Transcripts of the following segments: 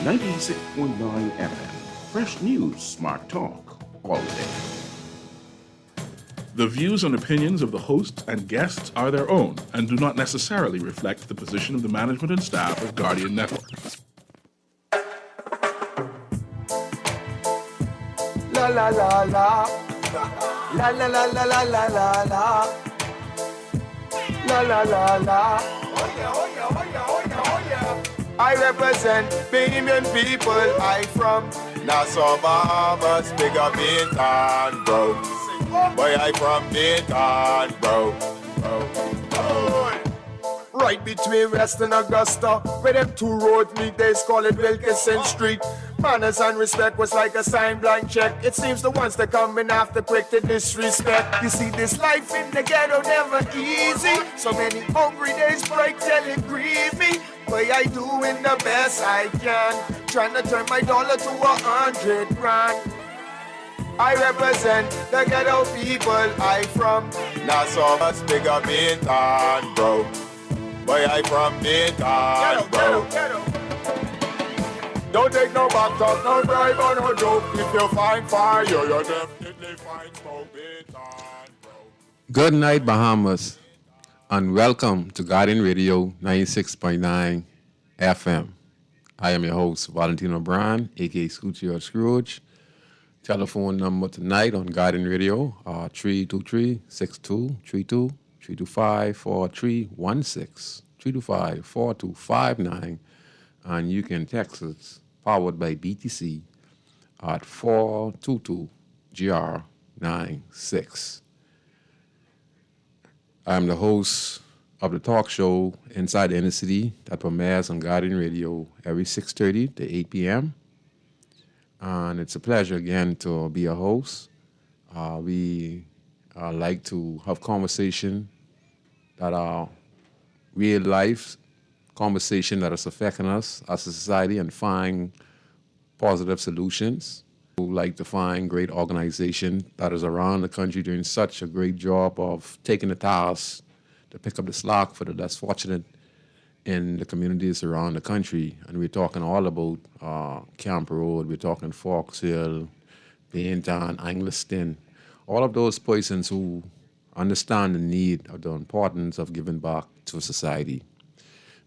96.9 FM. Fresh news, smart talk, all day. The views and opinions of the hosts and guests are their own and do not necessarily reflect the position of the management and staff of Guardian Network. La la la la. La la la la la la la la. La la la la. Oh yeah, oh yeah, oh yeah, oh yeah, oh yeah. I represent Bahamian people. I from Nassau, Bahamas, big up in town, bro. Boy, I from Dayton, bro. Right between West and Augusta, where them two roads meet, they call it Wilkinson Street. Manners and respect was like a sign blank check. It seems the ones that coming after quick to disrespect. You see, this life in the ghetto never easy. So many hungry days break till it grieve me. But I doing the best I can, trying to turn my dollar to 100 grand. I represent the ghetto people. I from Nassau, much bigger in town, bro. Boy, I from Dayton, bro. Ghetto. Don't take no back talk, no bribe or no joke. If you find fire, you'll definitely find smoke, Dayton, bro. Good night, Bahamas, and welcome to Guardian Radio 96.9 FM. I am your host, Valentino Bryan, a.k.a. Scoochie or Scrooge. Telephone number tonight on Guardian Radio, 323-6232, 325-4316, 325-4259, and you can text us, powered by BTC, at 422-GR96. I'm the host of the talk show Inside the Inner City that premieres on Guardian Radio every 6:30 to 8 p.m., and it's a pleasure again to be a host. We like to have conversation that are real life conversation that is affecting us as a society and find positive solutions. We like to find great organization that is around the country doing such a great job of taking the task to pick up the slack for the less fortunate in the communities around the country. And we're talking all about Camp Road, we're talking Fox Hill, Bainton, Angliston, all of those persons who understand the need of the importance of giving back to society.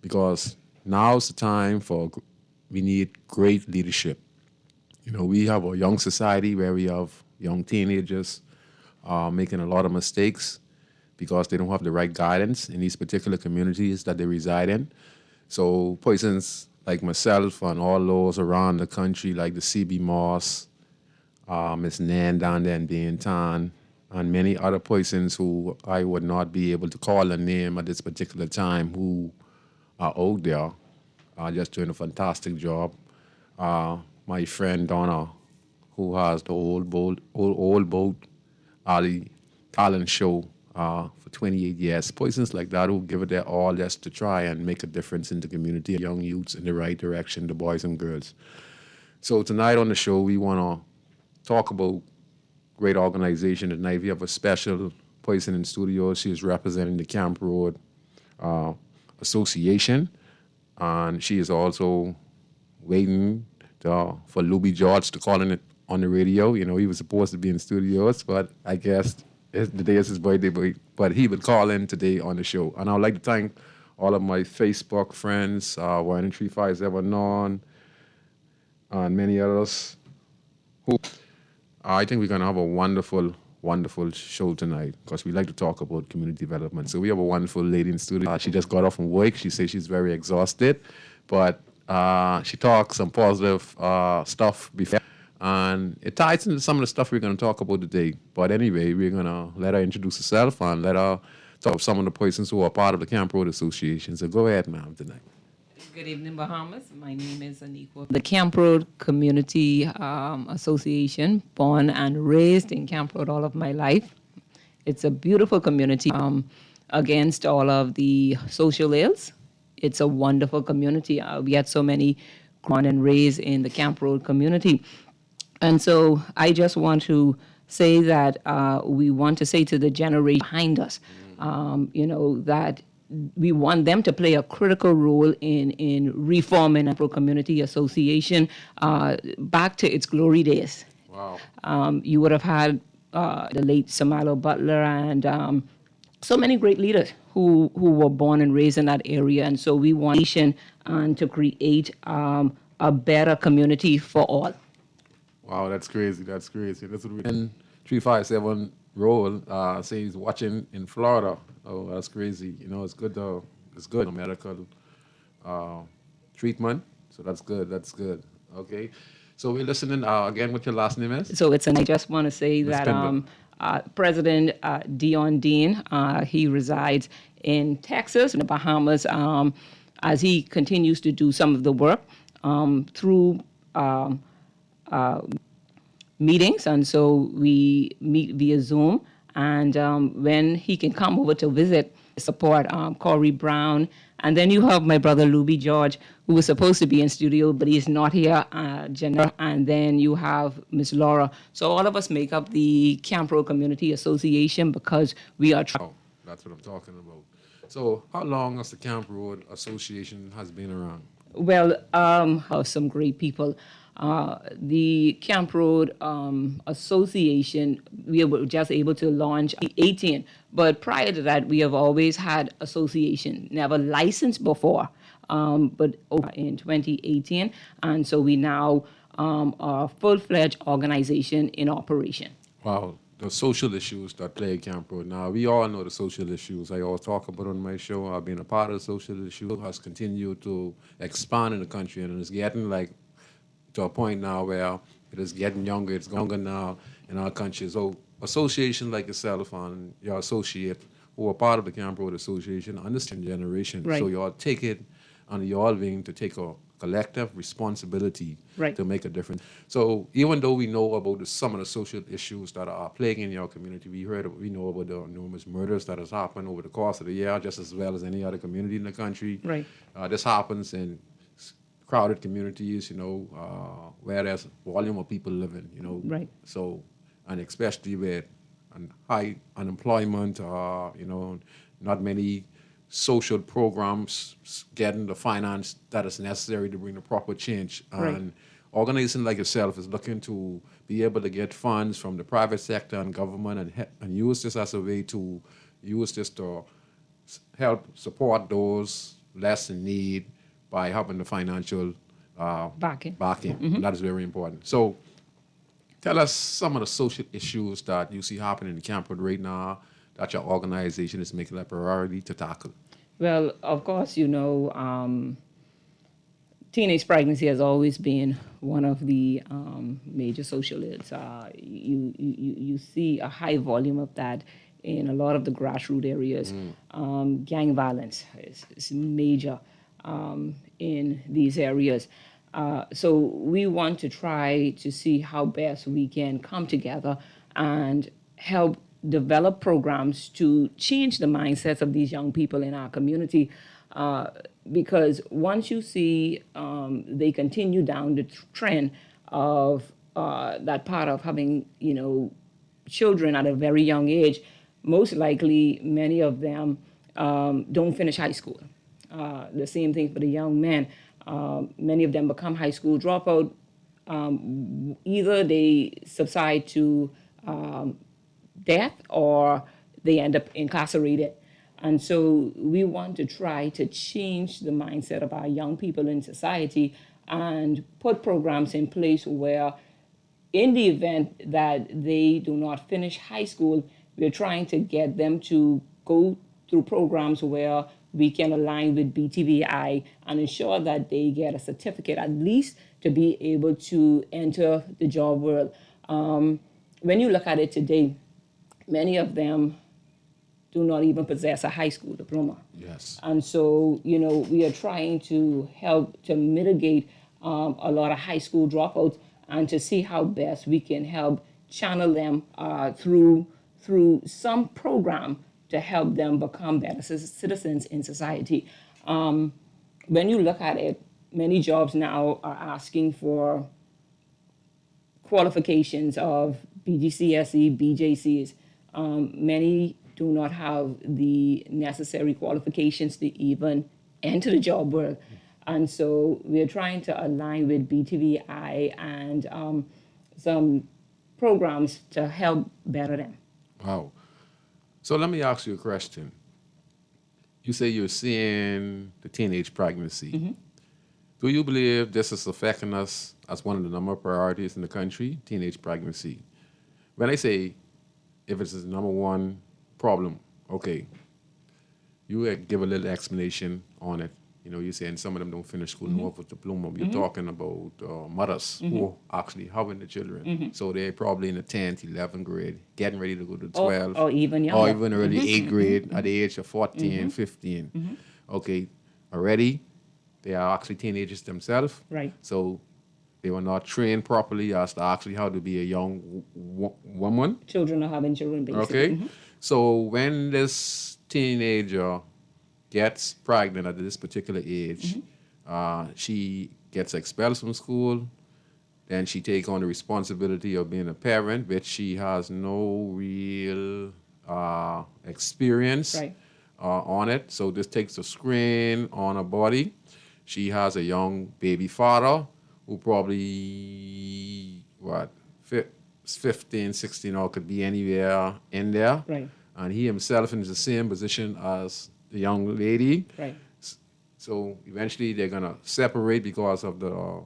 Because now's the time we need great leadership. You know, we have a young society where we have young teenagers making a lot of mistakes because they don't have the right guidance in these particular communities that they reside in. So persons like myself and all those around the country, like the C.B. Moss, Miss Nan down there in Bainton, and many other persons who I would not be able to call a name at this particular time who are out there, just doing a fantastic job. My friend Donna, who has the Old Boat Ali talent show for 28 years. Persons like that who give it their all just to try and make a difference in the community, young youths in the right direction, the boys and girls. So tonight on the show, we want to talk about great organization. Tonight we have a special person in studio. She is representing the Camp Road Association, and she is also waiting for Louis George to call in it on the radio. You know, he was supposed to be in studios, but I guess today is his birthday, but he would call in today on the show. And I would like to thank all of my Facebook friends, 13579, and many others who I think we're going to have a wonderful, wonderful show tonight because we like to talk about community development. So we have a wonderful lady in studio. She just got off from work. She says she's very exhausted, but she talks some positive stuff before. And it ties into some of the stuff we're going to talk about today. But anyway, we're going to let her introduce herself and let her talk to some of the persons who are part of the Camp Road Association. So go ahead, ma'am, tonight. Good evening, Bahamas. My name is Aniqua. The Camp Road Community Association, born and raised in Camp Road all of my life. It's a beautiful community against all of the social ills. It's a wonderful community. We had so many born and raised in the Camp Road community. And so I just want to say that we want to say to the generation behind us, that we want them to play a critical role in reforming Afro Community Association back to its glory days. Wow. You would have had the late Samalo Butler and so many great leaders who were born and raised in that area. And so we want nation and to create a better community for all. Wow, that's crazy. That's crazy. That's what we. And 357 Roll says he's watching in Florida. Oh, that's crazy. You know, it's good though. It's good. Medical treatment. So that's good. That's good. Okay. So we're listening again. What your last name is? So I just want to say Ms. that Pindle. President Dion Dean, he resides in Texas, in the Bahamas, as he continues to do some of the work through meetings. And so we meet via Zoom. And when he can come over to visit, support Corey Brown. And then you have my brother Luby George, who was supposed to be in studio, but he's not here, Jenna. And then you have Miss Laura. So all of us make up the Camp Road Community Association because we are Oh, that's what I'm talking about. So how long has the Camp Road Association has been around? Well, have some great people. The Camp Road Association, we were just able to launch in 2018, but prior to that, we have always had association, never licensed before, but in 2018, and so we now are a full-fledged organization in operation. Wow, the social issues that plague Camp Road. Now, we all know the social issues. I always talk about on my show. I've been a part of the social issue. Has continued to expand in the country, and it's getting like to a point now where it is getting younger. It's younger now in our country. So association like yourself and your associate who are part of the Camp Road Association understand generation. Right. So you all take it and you all being to take a collective responsibility Right. to make a difference. So even though we know about some of the social issues that are plaguing your community, we know about the enormous murders that has happened over the course of the year, just as well as any other community in the country. Right. This happens in crowded communities, where there's volume of people living, Right. So, and especially with high unemployment, not many social programs getting the finance that is necessary to bring the proper change. Right. And organization like yourself is looking to be able to get funds from the private sector and government and use this as a way to help support those less in need by helping the financial Backing. And that is very important. So tell us some of the social issues that you see happening in Camp Road right now that your organization is making a priority to tackle. Well, of course, teenage pregnancy has always been one of the major social ills. You see a high volume of that in a lot of the grassroots areas. Gang violence is major in these areas. So we want to try to see how best we can come together and help develop programs to change the mindsets of these young people in our community. Because once you see they continue down the trend of that part of having, children at a very young age, most likely many of them don't finish high school. The same thing for the young men. Many of them become high school dropout. Either they subside to death or they end up incarcerated. And so we want to try to change the mindset of our young people in society and put programs in place where in the event that they do not finish high school, we're trying to get them to go through programs where we can align with BTVI and ensure that they get a certificate, at least to be able to enter the job world. When you look at it today, many of them do not even possess a high school diploma. Yes. And so, we are trying to help to mitigate a lot of high school dropouts and to see how best we can help channel them through some program to help them become better citizens in society. When you look at it, many jobs now are asking for qualifications of BGCSE, BJCs. Many do not have the necessary qualifications to even enter the job world. And so we're trying to align with BTVI and some programs to help better them. Wow. So let me ask you a question. You say you're seeing the teenage pregnancy. Do you believe this is affecting us as one of the number of priorities in the country, teenage pregnancy? When I say if it's the number one problem, okay, you give a little explanation on it. You know, you're saying some of them don't finish school nor with diploma. You're talking about mothers who are actually having the children. So they're probably in the 10th, 11th grade, getting ready to go to 12. Or even younger. Or even early 8th grade at the age of 14, 15. Okay, already they are actually teenagers themselves. Right. So they were not trained properly as to actually how to be a young woman. Children are having children, basically. Okay. So when this teenager gets pregnant at this particular age, she gets expelled from school, then she takes on the responsibility of being a parent, which she has no real experience on it. So this takes a strain on her body. She has a young baby father who probably, 15, 16, or could be anywhere in there. Right. And he himself is in the same position as the young lady. Right. So eventually they're going to separate because of the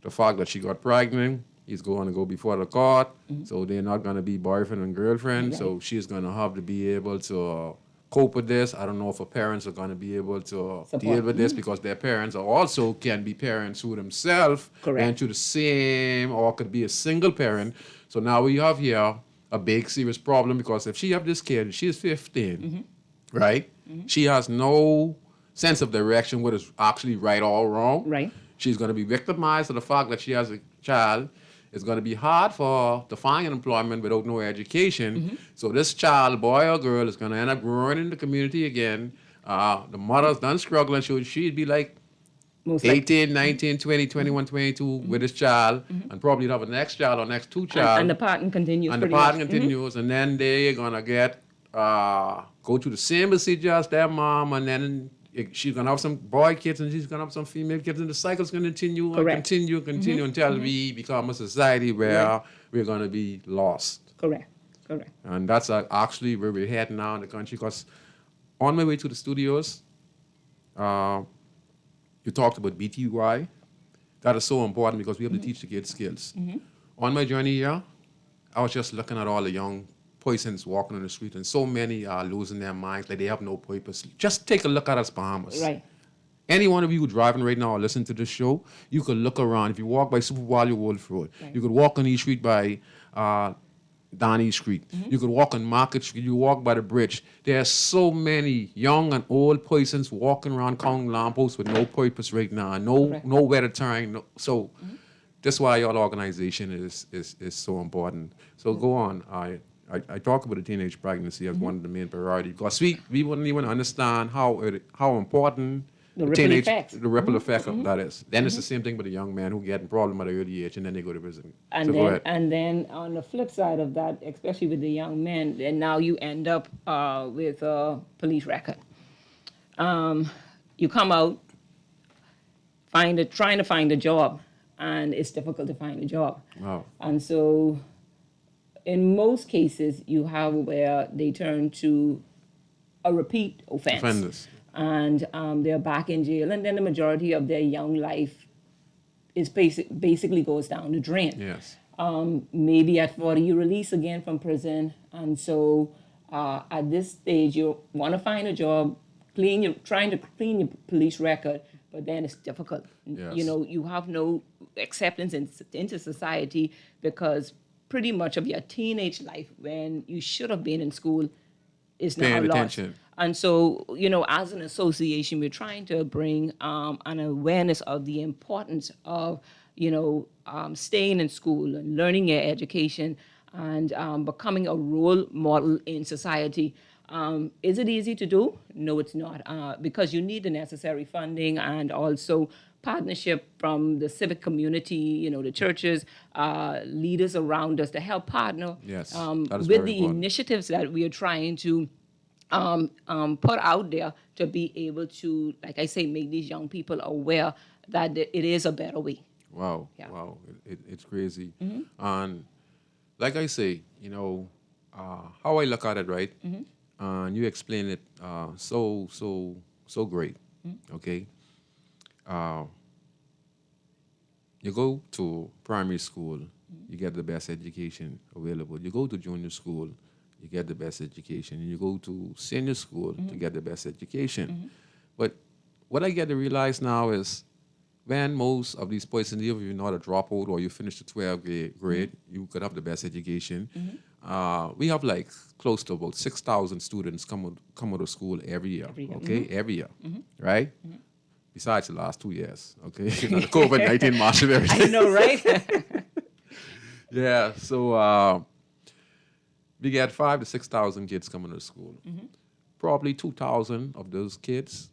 fact that she got pregnant. He's going to go before the court. So they're not going to be boyfriend and girlfriend. Right. So she's going to have to be able to cope with this. I don't know if her parents are going to be able to deal with this because their parents are also can be parents who themselves went to the same or could be a single parent. So now we have here a big serious problem because if she have this kid, she is 15, right? She has no sense of direction, what is actually right or wrong. Right. She's going to be victimized to the fact that she has a child. It's going to be hard for her to find employment without no education. So this child, boy or girl, is going to end up growing in the community again. The mother's done struggling. She'd be like 18, 19, 20, 21, 22 with this child, and probably have a next child or next two child. And the pattern continues. And the pattern continues, and then they're going to get, go to the same procedure as their mom, and then she's going to have some boy kids and she's going to have some female kids, and the cycle's going to continue and continue until we become a society where we're going to be lost. Correct. And that's actually where we're heading now in the country, because on my way to the studios, you talked about BTY. That is so important because we have to teach the kids skills. On my journey here, I was just looking at all the young persons walking on the street, and so many are losing their minds, like they have no purpose. Just take a look at us, Bahamas. Right. Any one of you driving right now or listening to this show, you could look around. If you walk by Super Value Wolf Road, you could walk on East Street by Donnie Street. You could walk on Market Street. You walk by the bridge. There are so many young and old persons walking around counting lampposts with no purpose right now, nowhere to turn. So that's why your organization is so important. So go on. I talk about the teenage pregnancy as one of the main priorities because we wouldn't even understand how important the ripple effect of that is. Then it's the same thing with a young man who get a problem at an early age and then they go to prison. And then on the flip side of that, especially with the young men, and now you end up with a police record. You come out trying to find a job, and it's difficult to find a job. Wow. And so in most cases, you have where they turn to a repeat offense. Offenders. And they're back in jail, and then the majority of their young life is basically goes down the drain. Yes. Maybe at 40 you release again from prison, and so at this stage you want to find a job, trying to clean your police record, but then it's difficult. Yes. You know, you have no acceptance into society because pretty much of your teenage life when you should have been in school is now Paying lost. attention. And so, you know, as an association, we're trying to bring an awareness of the importance of, you know, staying in school and learning your education and becoming a role model in society. Is it easy to do? No, it's not, because you need the necessary funding and also partnership from the civic community, the churches, leaders around us to help partner Yes, that is with very the important. initiatives that we are trying to put out there to be able to, like I say, make these young people aware that it is a better way. Wow, Yeah. wow, it's crazy. And like I say, how I look at it, right? And you explain it so great. Okay, you go to primary school, you get the best education available. You go to junior school, you get the best education. And you go to senior school to get the best education. But what I get to realize now is when most of these persons, if you're not a dropout or you finish the 12th grade, you could have the best education. We have like close to about 6,000 students come out of school every year. Okay, every year, right? Besides the last 2 years, okay? The COVID-19 march and everything. I know, right? Yeah, so we get 5,000 to 6,000 kids coming to school. Probably 2,000 of those kids,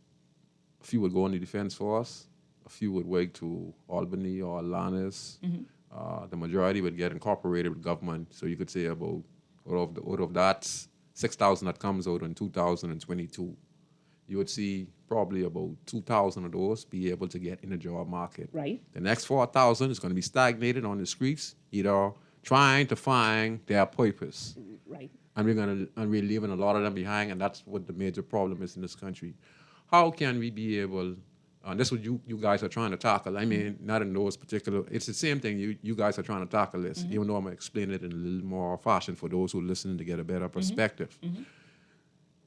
a few would go in the defense force, a few would work to Albany or Atlantis. The majority would get incorporated with government. So you could say about out of that 6,000 that comes out in 2022, you would see probably about 2,000 of those be able to get in the job market. Right. The next 4,000 is going to be stagnated on the streets, either trying to find their purpose. Right. And we're leaving a lot of them behind, and that's what the major problem is in this country. How can we be able, and this is what you guys are trying to tackle. I mean, not in those particular, it's the same thing you guys are trying to tackle this, even though I'm going to explain it in a little more fashion for those who are listening to get a better perspective.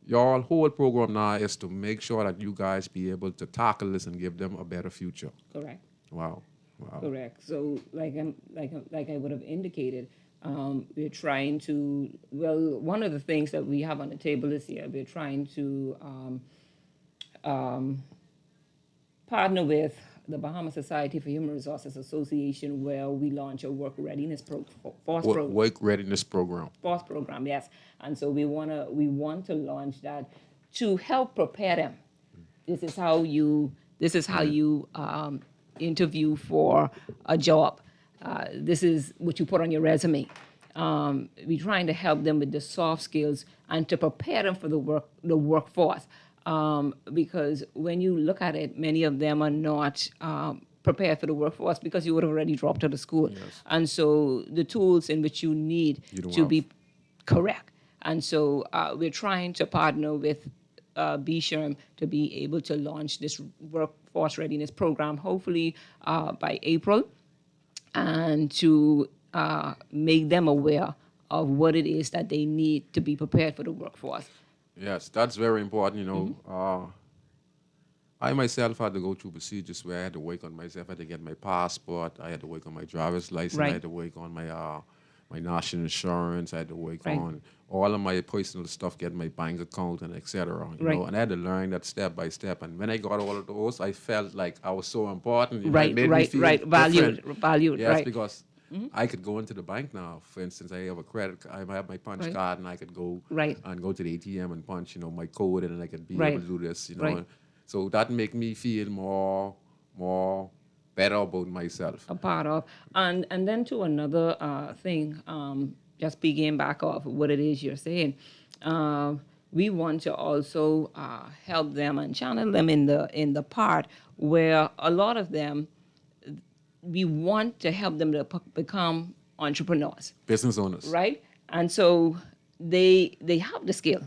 Your whole program now is to make sure that you guys be able to tackle this and give them a better future. Correct. Wow. Correct. So, like I would have indicated, we're trying to. Well, one of the things that we have on the table this year, we're trying to partner with the Bahama Society for Human Resources Association, where we launch a work readiness program. Work readiness program. FOSS program, yes. And so we want to launch that to help prepare them. This is how you interview for a job. This is what you put on your resume. We're trying to help them with the soft skills and to prepare them for the workforce. Because when you look at it, many of them are not prepared for the workforce because you would have already dropped out of school. Yes. And so the tools in which you need to be correct. And so we're trying to partner with BSHRM to be able to launch this workforce readiness program, hopefully by April, and to make them aware of what it is that they need to be prepared for the workforce. Yes, that's very important, I myself had to go through procedures where I had to work on myself. I had to get my passport. I had to work on my driver's license. Right. I had to work on my national insurance. I had to work Right. on all of my personal stuff, get my bank account and et cetera. You Right. know, and I had to learn that step by step. And when I got all of those, I felt like I was so important. It Right, made me right, feel right. Valued, different. valued, Yes, right. because I could go into the bank now. For instance, I have a credit. I have my punch Right. card, and I could go Right. and go to the ATM and punch, my code, and I could be Right. able to do this, Right. So that make me feel more better about myself. A part of. And then to another thing, just begin back off what it is you're saying. We want to also help them and channel them in the part where a lot of them, we want to help them to become entrepreneurs, Business owners. right? And so they have the skill.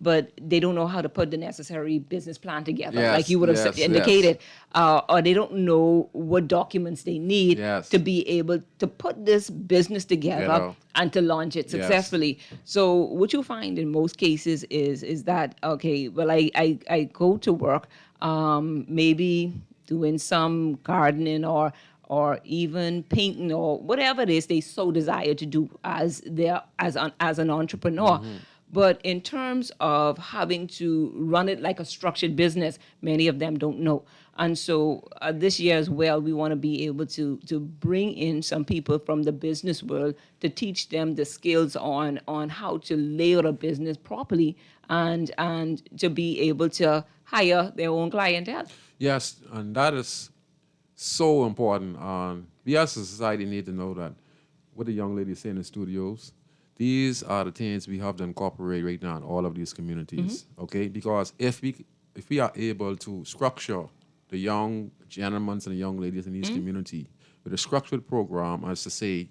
But they don't know how to put the necessary business plan together, Yes, like you would have yes, indicated, or they don't know what documents they need Yes. to be able to put this business together Together. and to launch it Yes. successfully. So what you find in most cases is that, okay, well, I go to work, maybe doing some gardening or even painting or whatever it is they so desire to do as an entrepreneur. But in terms of having to run it like a structured business, many of them don't know. And so this year as well, we want to be able to bring in some people from the business world to teach them the skills on how to lay out a business properly and to be able to hire their own clientele. Yes, and that is so important. We as a society need to know that what the young lady is saying in the studios, these are the things we have to incorporate right now in all of these communities, okay? Because if we are able to structure the young gentlemen and the young ladies in these community with a structured program, as to say,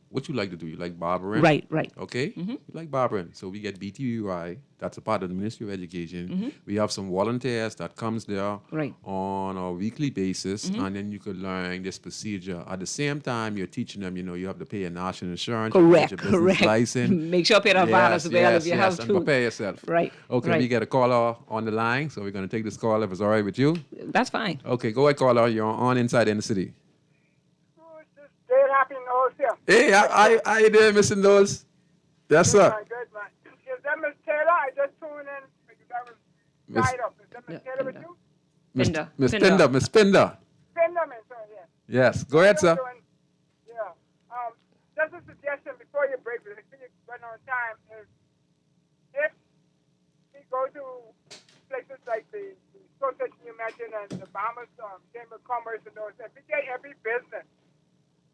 what you like to do? You like barbering? Right. Okay? You like barbering. So we get BTUI, that's a part of the Ministry of Education. We have some volunteers that comes there Right. on a weekly basis, and then you could learn this procedure. At the same time, you're teaching them, you have to pay your national insurance, you Correct, get your business correct. license. Make sure pay that VAT as well if you have and to. prepare yourself. Right, Okay, right. we get a caller on the line, so we're going to take this call if it's all right with you. That's fine. Okay, go ahead, caller. You're on Inside in the City. Good, happy Knowles here. Hey, how you doing, Mr. Knowles? Yes, sir. Good, man. Is that Miss Taylor? I just tuned in because I was tied up. Is that Miss Taylor with you? Pinder. Miss Pinder, Miss Pinder. Finderman, sorry, yeah. Yes, go ahead, sir. Yeah. Just a suggestion before you break, because I think you're running on time, is if we go to places like the association you mentioned and the Bahamas Chamber of Commerce and those, if we get every business,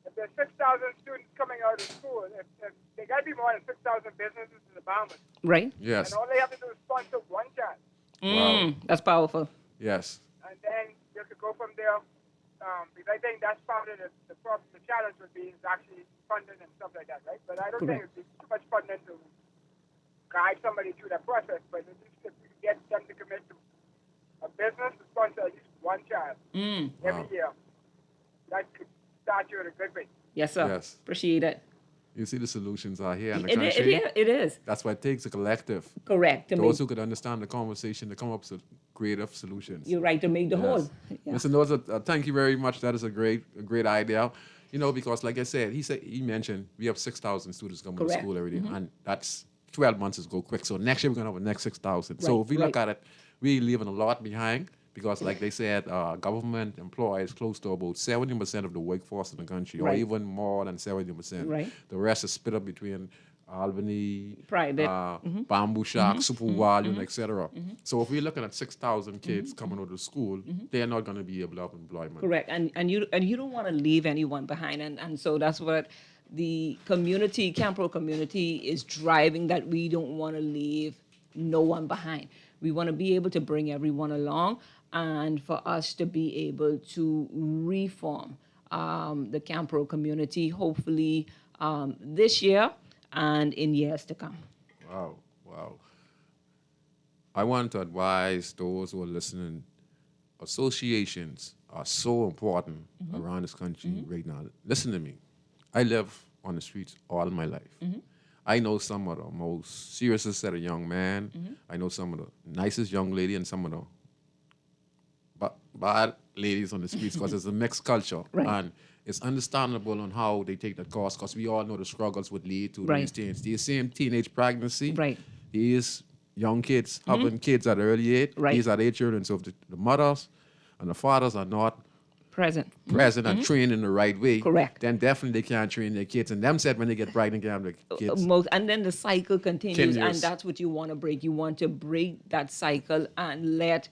if there's 6,000 students coming out of school, if there got to be more than 6,000 businesses in the Bahamas, Right? Yes. and all they have to do is sponsor one child, Wow. That's powerful. Yes. and then you could go from there. Because I think that's part of the problem. The challenge would be is actually funding and stuff like that, right? But I don't think it would be too much funding to guide somebody through that process. But at least if we can get them to commit to a business to sponsor at least one child every year, that could start you in a good way. Yes, sir. Yes. Appreciate it. You see, the solutions are here in the It country. is. That's why it takes a collective. Correct. To Those make, who could understand the conversation to come up with creative solutions. you're right, to make the whole. Yes. Yeah. Mr. Knowles, thank you very much. That is a great idea. Because like I said, he mentioned we have 6,000 students coming to Correct. school every day, and that's 12 months is go quick. So next year we're gonna have the next 6,000. So Right, if we look right. at it, we're leaving a lot behind because, like they said, government employs close to about 70% of the workforce in the country, or Right. even more than 70%. Right. The rest is split up between Albany, Private. Bamboo Shack, Super Volume, etc. So if we're looking at 6,000 kids coming out of school, they're not going to be able to have employment. Correct. And you don't want to leave anyone behind. And so that's what the community, Camp Road community, is driving, that we don't want to leave no one behind. We want to be able to bring everyone along, and for us to be able to reform the Camp Road community, hopefully this year and in years to come. Wow. I want to advise those who are listening, associations are so important around this country right now. Listen to me. I live on the streets all my life. I know some of the most serious set of young men. I know some of the nicest young lady and some of the bad ladies on the streets, because it's a mixed culture. Right. And it's understandable on how they take that course, because we all know the struggles would lead to Right. these things. These same teenage pregnancy. Right. These young kids having kids at an early age. Right. These are their children. So if the mothers and the fathers are not Present. present and trained in the right way, Correct. then definitely they can't train their kids. And them said when they get pregnant, they have the kids. And then the cycle continues, and Continues. that's what you want to break. You want to break that cycle and let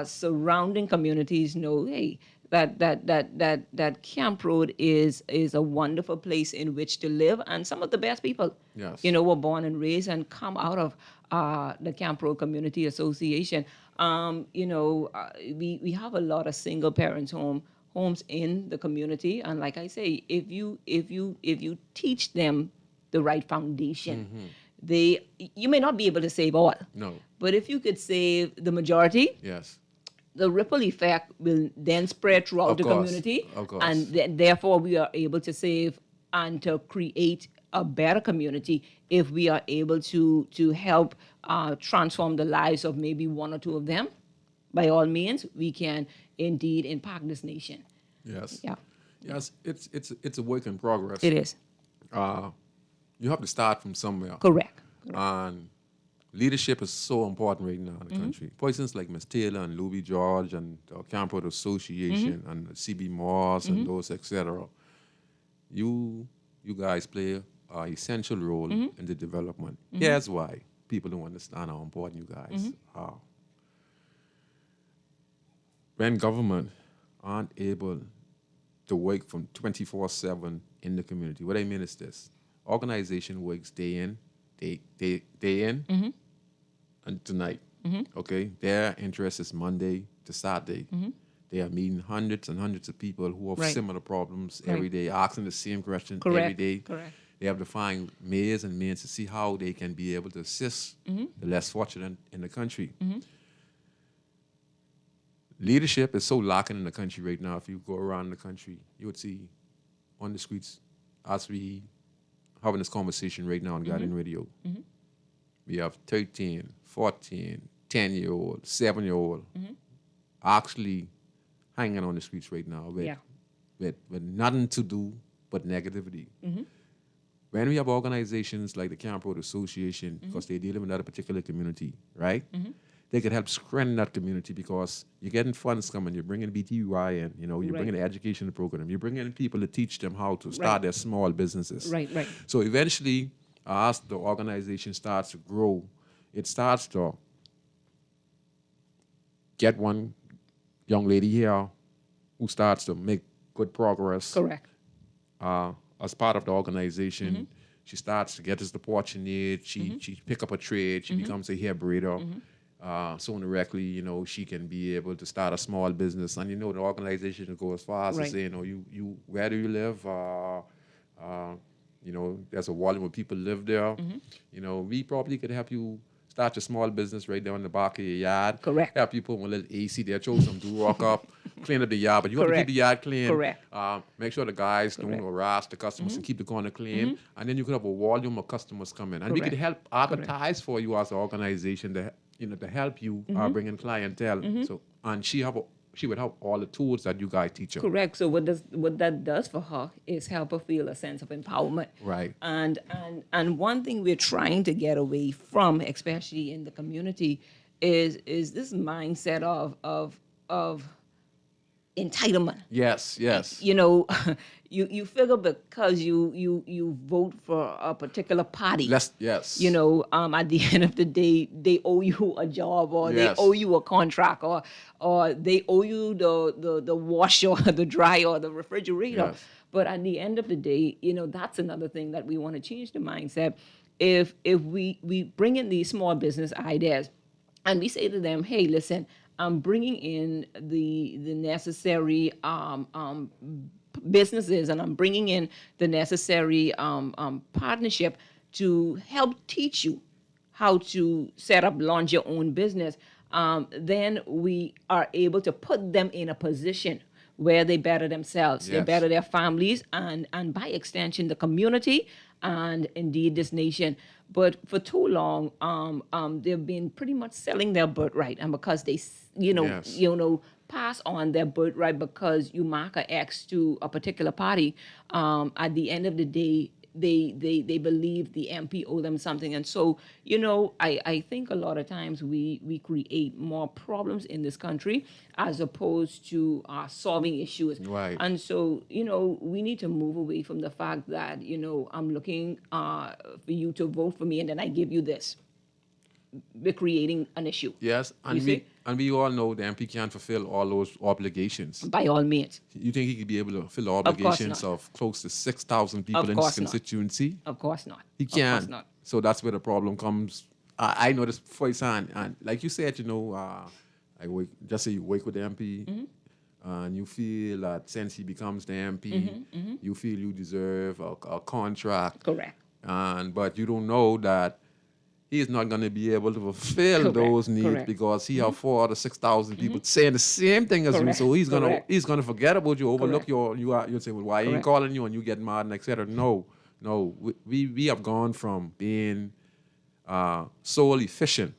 surrounding communities know, hey, that Camp Road is a wonderful place in which to live, and some of the best people, Yes. were born and raised and come out of the Camp Road Community Association. We have a lot of single parents homes in the community, and like I say, if you teach them the right foundation, you may not be able to save all. No. But if you could save the majority, Yes. the ripple effect will then spread throughout Of the course, community. of course. And therefore, we are able to save and to create a better community if we are able to help transform the lives of maybe one or two of them. By all means, we can indeed impact this nation. Yes. Yeah, Yes. It's a work in progress. it is. You have to start from somewhere. Correct. And leadership is so important right now in the country. Persons like Ms. Taylor and Louis George and the Camp Road Association and CB Moss and those, etc. You guys play an essential role in the development. Here's why people don't understand how important you guys are. When government aren't able to work from 24/7 in the community. What I mean is this: organization works day in, day in, and tonight. Okay, their interest is Monday to Saturday. They are meeting hundreds and hundreds of people who have Right. similar problems Right. every day, asking the same question Correct. every day. Correct. They have to find mayors and mayors to see how they can be able to assist the less fortunate in the country. Leadership is so lacking in the country right now. If you go around the country, you would see on the streets, as we having this conversation right now on Guardian Radio, we have 13, 14, 10-year-old, 7-year-old actually hanging on the streets right now with, Yeah. with nothing to do but negativity. When we have organizations like the Camp Road Association, because they're dealing with that particular community, right? They could help strengthen that community because you're getting funds coming, you're bringing BTUI in, you're Right. bringing the education program, you're bringing in people to teach them how to start Right. their small businesses. Right, right. So eventually, as the organization starts to grow, it starts to get one young lady here who starts to make good progress. Correct. As part of the organization, she starts to get the support she needs. She pick up a trade. She becomes a hair braider. So indirectly, she can be able to start a small business. And the organization will go as far as to Right. say, you where do you live? There's a volume of people live there. We probably could help you start your small business right there in the back of your yard. Correct. Help you put one little AC there, throw some do-rock up, clean up the yard. But you have to keep Correct. the yard clean. Correct. Make sure the guys don't Correct. harass the customers and keep the corner clean. And then you could have a volume of customers come in. And we could Correct. help advertise for you as an organization to help you bring in clientele. So and she would have all the tools that you guys teach her. Correct. So what that does for her is help her feel a sense of empowerment. Right. And one thing we're trying to get away from, especially in the community, is this mindset of entitlement. Yes, yes. You figure because you vote for a particular party. Yes. At the end of the day, they owe you a job, or Yes. they owe you a contract, or they owe you the washer, the dryer, or the refrigerator. Yes. But at the end of the day, that's another thing that we want to change the mindset. If we bring in these small business ideas, and we say to them, hey, listen, I'm bringing in the necessary businesses, and I'm bringing in the necessary partnership to help teach you how to launch your own business, then we are able to put them in a position where they better themselves, they Yes. better their families, and by extension, the community, and indeed this nation. But for too long, they've been pretty much selling their birthright, and because they, Yes. pass on their birthright because you mark an X to a particular party, at the end of the day, they believe the MP owe them something. And so, I think a lot of times we create more problems in this country as opposed to solving issues. Right. And so, we need to move away from the fact that, I'm looking for you to vote for me and then I give you this. We're creating an issue. Yes, You and see? we all know the MP can't fulfill all those obligations. By all means. You think he could be able to fulfill the course obligations not. of close to 6,000 people Of in his course not. constituency? Of course not. He Of course can't. not. So that's where the problem comes. I know this firsthand, and like you said, I work. Just say you work with the MP, and you feel that since he becomes the MP, you feel you deserve a contract. Correct. But you don't know that he is not going to be able to fulfill Correct, those needs correct. because he have 4 to 6,000 people saying the same thing as you. Correct, So he's correct. gonna forget about you, overlook Correct. you'll say, well, why he ain't Correct. calling you, and you get mad and etc. No, we have gone from being solely efficient,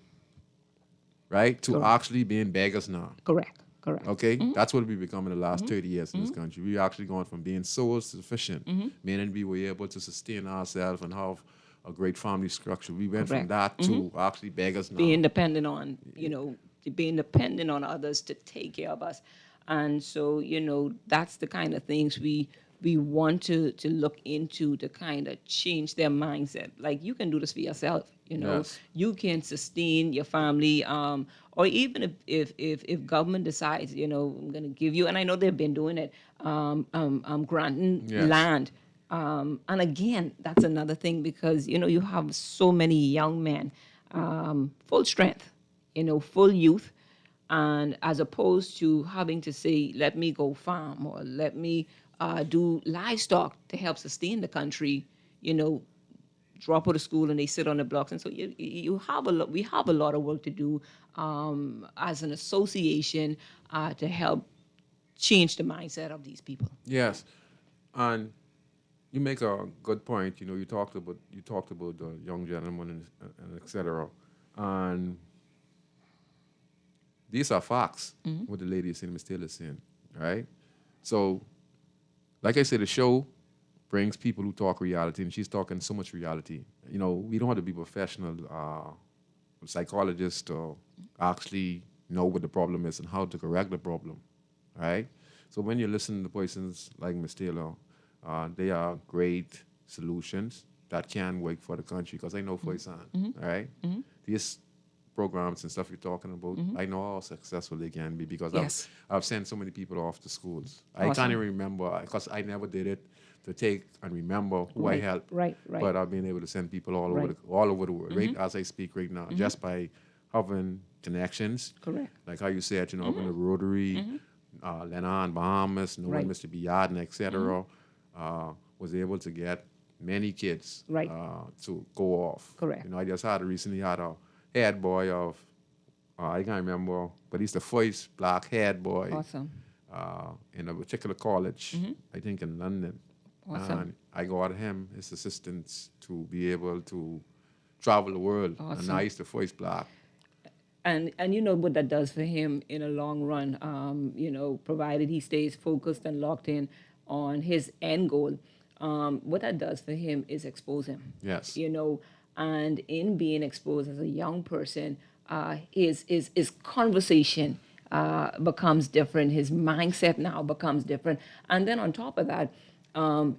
right, to Correct. actually being beggars now. Correct. Okay, that's what we become in the last 30 years in this country. We actually gone from being so sufficient, meaning we were able to sustain ourselves and have a great family structure. We went from Correct. that to actually beggars now. Being dependent on, being dependent on others to take care of us. And so, that's the kind of things we we want to look into to kind of change their mindset. Like, you can do this for yourself, Yes. you can sustain your family, or even if government decides, I'm going to give you, and I know they've been doing it, granting Yes. land. And again, that's another thing, because, you have so many young men, full strength, full youth, and as opposed to having to say, let me go farm, or let me do livestock to help sustain the country, drop out of school and they sit on the blocks. And so you have we have a lot of work to do as an association to help change the mindset of these people. Yes, and you make a good point. You talked about the young gentleman and etc. And these are facts. What the lady is saying, Ms. Taylor is saying, right? So, like I said, the show brings people who talk reality, and she's talking so much reality. We don't have to be professional psychologists to actually know what the problem is and how to correct the problem, right? So when you listen to persons like Ms. Taylor, they are great solutions that can work for the country, because I know for example, right? These programs and stuff you're talking about, I know how successful they can be, because Yes. I've sent so many people off to schools. I Awesome. can't even remember, because I never did it, to take and remember who I Right, helped. right. But I've been able to send people all Right. over the world, right as I speak right now, just by having connections. Correct. Like how you said, having the Rotary, Lenan, Bahamas, knowing Right. Mr. Biard, etc. Was able to get many kids Right. to go off. Correct. I just recently had a head boy of, I can't remember, but he's the first black head boy Awesome. in a particular college, I think in London. Awesome. And I got him his assistance to be able to travel the world. And Awesome. now he's the first black. And you know what that does for him in a long run, provided he stays focused and locked in on his end goal. What that does for him is expose him. Yes. And in being exposed as a young person, his conversation becomes different. His mindset now becomes different. And then on top of that,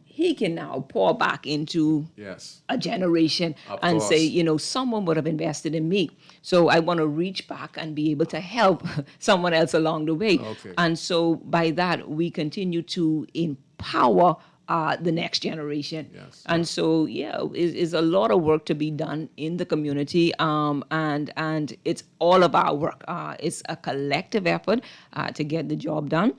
he can now pour back into Yes. a generation Of and course. say, someone would have invested in me. So I want to reach back and be able to help someone else along the way. Okay. And so by that, we continue to empower the next generation. Yes. And so, is a lot of work to be done in the community, and it's all of our work. It's a collective effort to get the job done.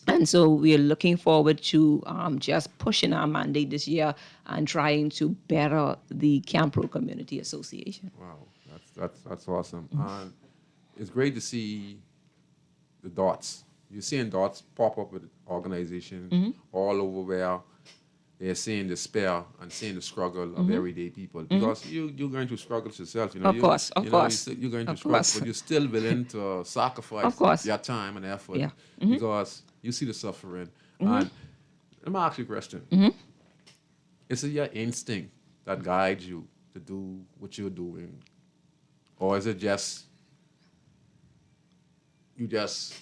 And so we are looking forward to just pushing our mandate this year and trying to better the Camp Road Community Association. Wow, that's awesome. And it's great to see the dots. You're seeing dots pop up with organizations all over where they're seeing despair and seeing the struggle of everyday people. Because you're going through struggles yourself. Of course. You're going through Of struggles, course. but you're still willing to sacrifice Of course. your time and effort Yeah. because you see the suffering. And let me ask you a question. Is it your instinct that guides you to do what you're doing? Or is it just you just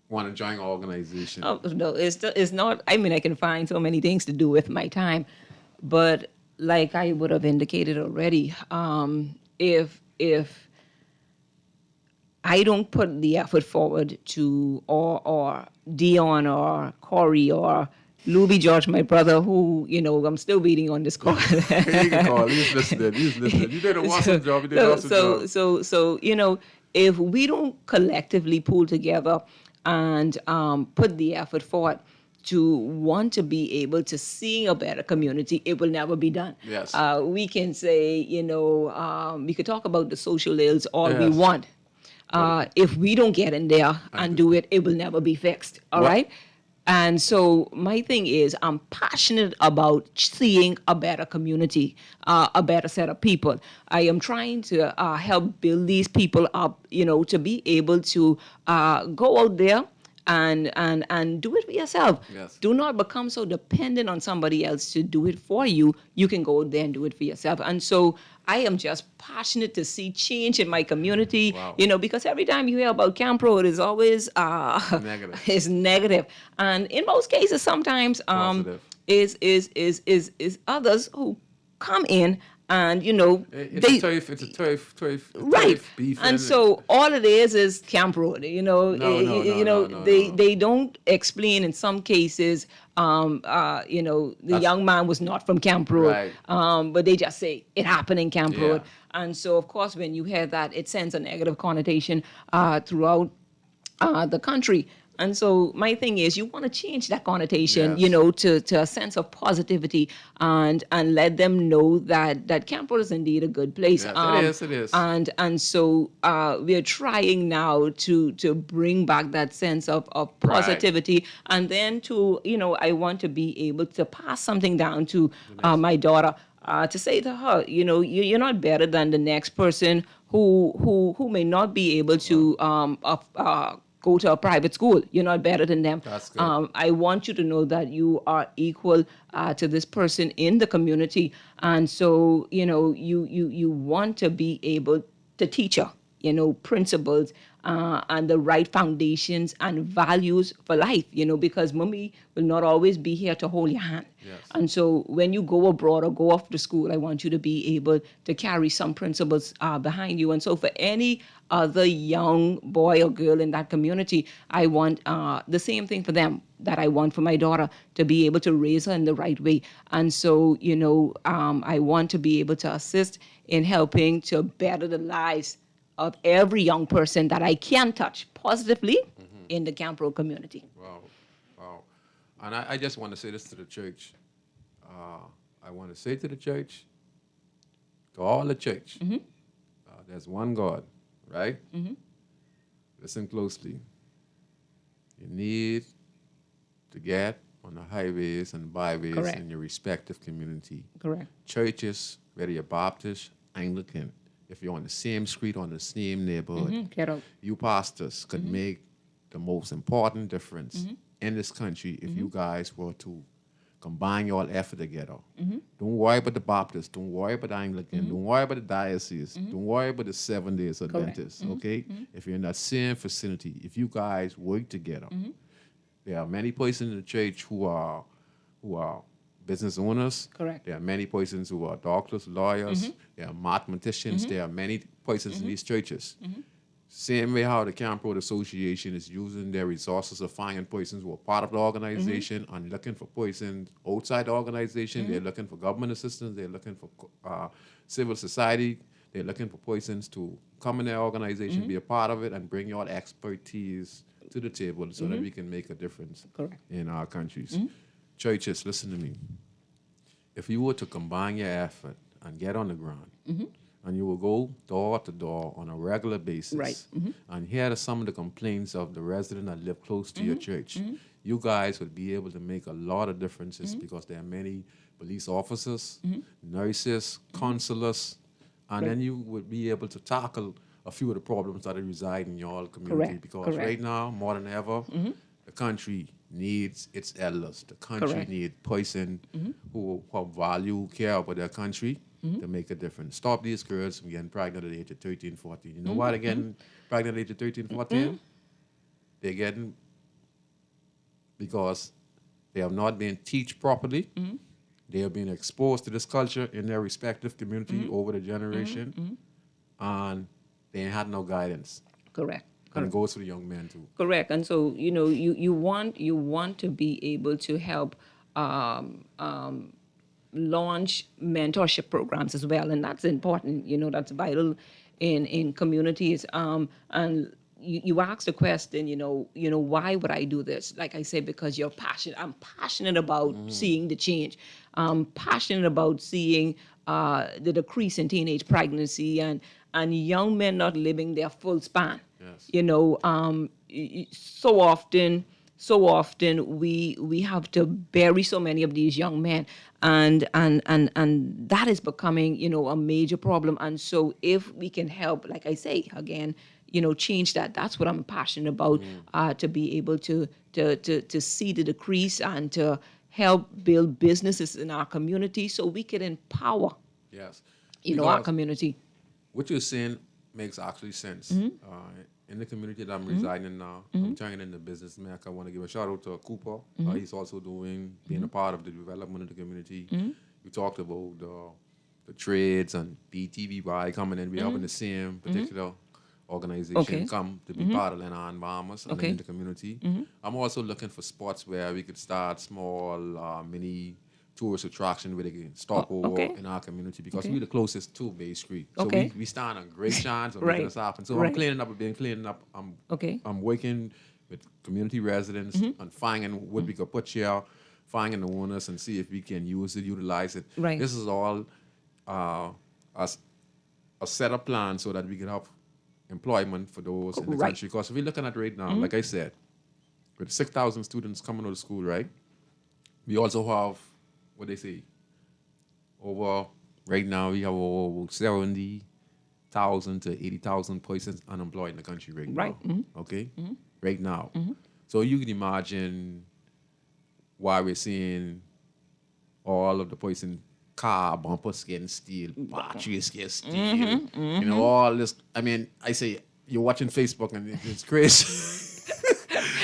want to join an organization? Oh, no, it's not. I mean, I can find so many things to do with my time, but like I would have indicated already, if I don't put the effort forward to, or Dion or Corey or Louis George, my brother, who, I'm still waiting on this call. You can call. He's listening. You did an awesome job. You did an awesome job. So, if we don't collectively pull together and put the effort forward to want to be able to see a better community, it will never be done. Yes. We can say, we could talk about the social ills all we Yes. want. If we don't get in there and do it, it will never be fixed. All right. And so my thing is, I'm passionate about seeing a better community, a better set of people. I am trying to help build these people up, to be able to go out there and do it for yourself. Yes. Do not become so dependent on somebody else to do it for you. You can go there and do it for yourself. And so I am just passionate to see change in my community. Wow. Because every time you hear about Camp Road, it's always Negative. it's negative, and in most cases, sometimes Positive. is others who come in and It's a turf right. beef. And so all it is Camp Road. No, They don't explain in some cases. The young man was not from Camp Road, Right. but they just say it happened in Camp Yeah. Road. And so, of course, when you hear that, it sends a negative connotation throughout the country. And so my thing is, you want to change that connotation, Yes. to a sense of positivity, and let them know that Camp Road is indeed a good place. Yes, it is. And so we are trying now to bring back that sense of positivity, and then I want to be able to pass something down to my daughter. To say to her, you're not better than the next person who may not be able to go to a private school. You're not better than them. That's good. I want you to know that you are equal to this person in the community, and so you want to be able to teach her, principles and the right foundations and values for life. Because mommy will not always be here to hold your hand. Yes. And so when you go abroad or go off to school, I want you to be able to carry some principles behind you. And so for any other young boy or girl in that community, I want the same thing for them that I want for my daughter, to be able to raise her in the right way. And so, I want to be able to assist in helping to better the lives of every young person that I can touch positively in the Camp Road community. Wow. And I just want to say this to the church. I want to say to the church, to all the church, there's one God, right? Listen closely. You need to get on the highways and byways Correct. in your respective community. Correct. Churches, whether you're Baptist, Anglican, if you're on the same street, on the same neighborhood, Get out. you pastors could make the most important difference in this country if you guys were to combine your effort together. Don't worry about the Baptist. Don't worry about the Anglican. Don't worry about the diocese. Don't worry about the 7 days Adventists, okay? If you're in that same vicinity, if you guys work together, there are many persons in the church who are business owners. Correct. There are many persons who are doctors, lawyers. There are mathematicians. There are many persons in these churches. Same way how the Camp Road Association is using their resources to find persons who are part of the organization and looking for persons outside the organization. They're looking for government assistance. They're looking for civil society. They're looking for persons to come in their organization, be a part of it, and bring your expertise to the table so that we can make a difference Correct. in our countries. Churches, listen to me. If you were to combine your effort and get on the ground, and you will go door to door on a regular basis, Right. and hear some of the complaints of the residents that live close to your church, you guys would be able to make a lot of differences because there are many police officers, nurses, counselors, and then you would be able to tackle a few of the problems that reside in your community. Correct. Because Correct. right now, more than ever, the country needs its elders. The country Correct. needs person who value, care about their country to make a difference. Stop these girls from getting pregnant at the age of 13, 14. You know why they're getting pregnant at the age of 13, 14? They're getting because they have not been taught properly. They have been exposed to this culture in their respective community over the generation, and they ain't had no guidance. Correct. And it goes for the young men too. Correct. And so, you want to be able to help launch mentorship programs as well. And that's important, that's vital in communities. And you asked the question, why would I do this? Like I said, because you're passionate. I'm passionate about seeing the change. I'm passionate about seeing the decrease in teenage pregnancy and young men not living their full span. Yes. So often we have to bury so many of these young men, and that is becoming a major problem. And so if we can help, like I say again, change that. That's what I'm passionate about, to be able to see the decrease and to help build businesses in our community so we can empower, Yes. our Because community. what you're saying makes actually sense. In the community that I'm residing in now, I'm turning into business man. I want to give a shout out to Cooper. He's also being a part of the development of the community. We talked about the trades and BTVY coming in. We're helping the same particular organization come to be part of Lenan Bahamas and in the community. I'm also looking for spots where we could start small mini tourist attraction where they can stop over in our community because we're the closest to Bay Street. So we stand a great chance of making this happen. So I'm cleaning up. I'm working with community residents and finding what we could put here, finding the owners and see if we can utilize it. Right. This is all a setup plan so that we can have employment for those in the country. Because we're looking at right now, like I said, with 6,000 students coming out of school, right? We also have, what they say, right now we have over 70,000 to 80,000 persons unemployed in the country right now. Okay? Right now. So you can imagine why we're seeing all of the person car bumpers getting steel, batteries get steel, all this. I mean, I say you're watching Facebook and it's crazy.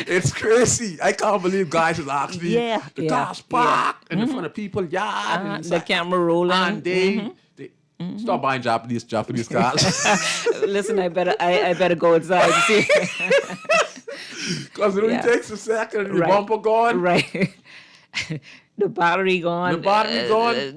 It's crazy. I can't believe guys is actually the cars parked in front of people's yard and the camera rolling, and they stop buying Japanese cars. Listen, I better go outside and see. Because it only takes a second and the bumper gone. Right. The battery gone.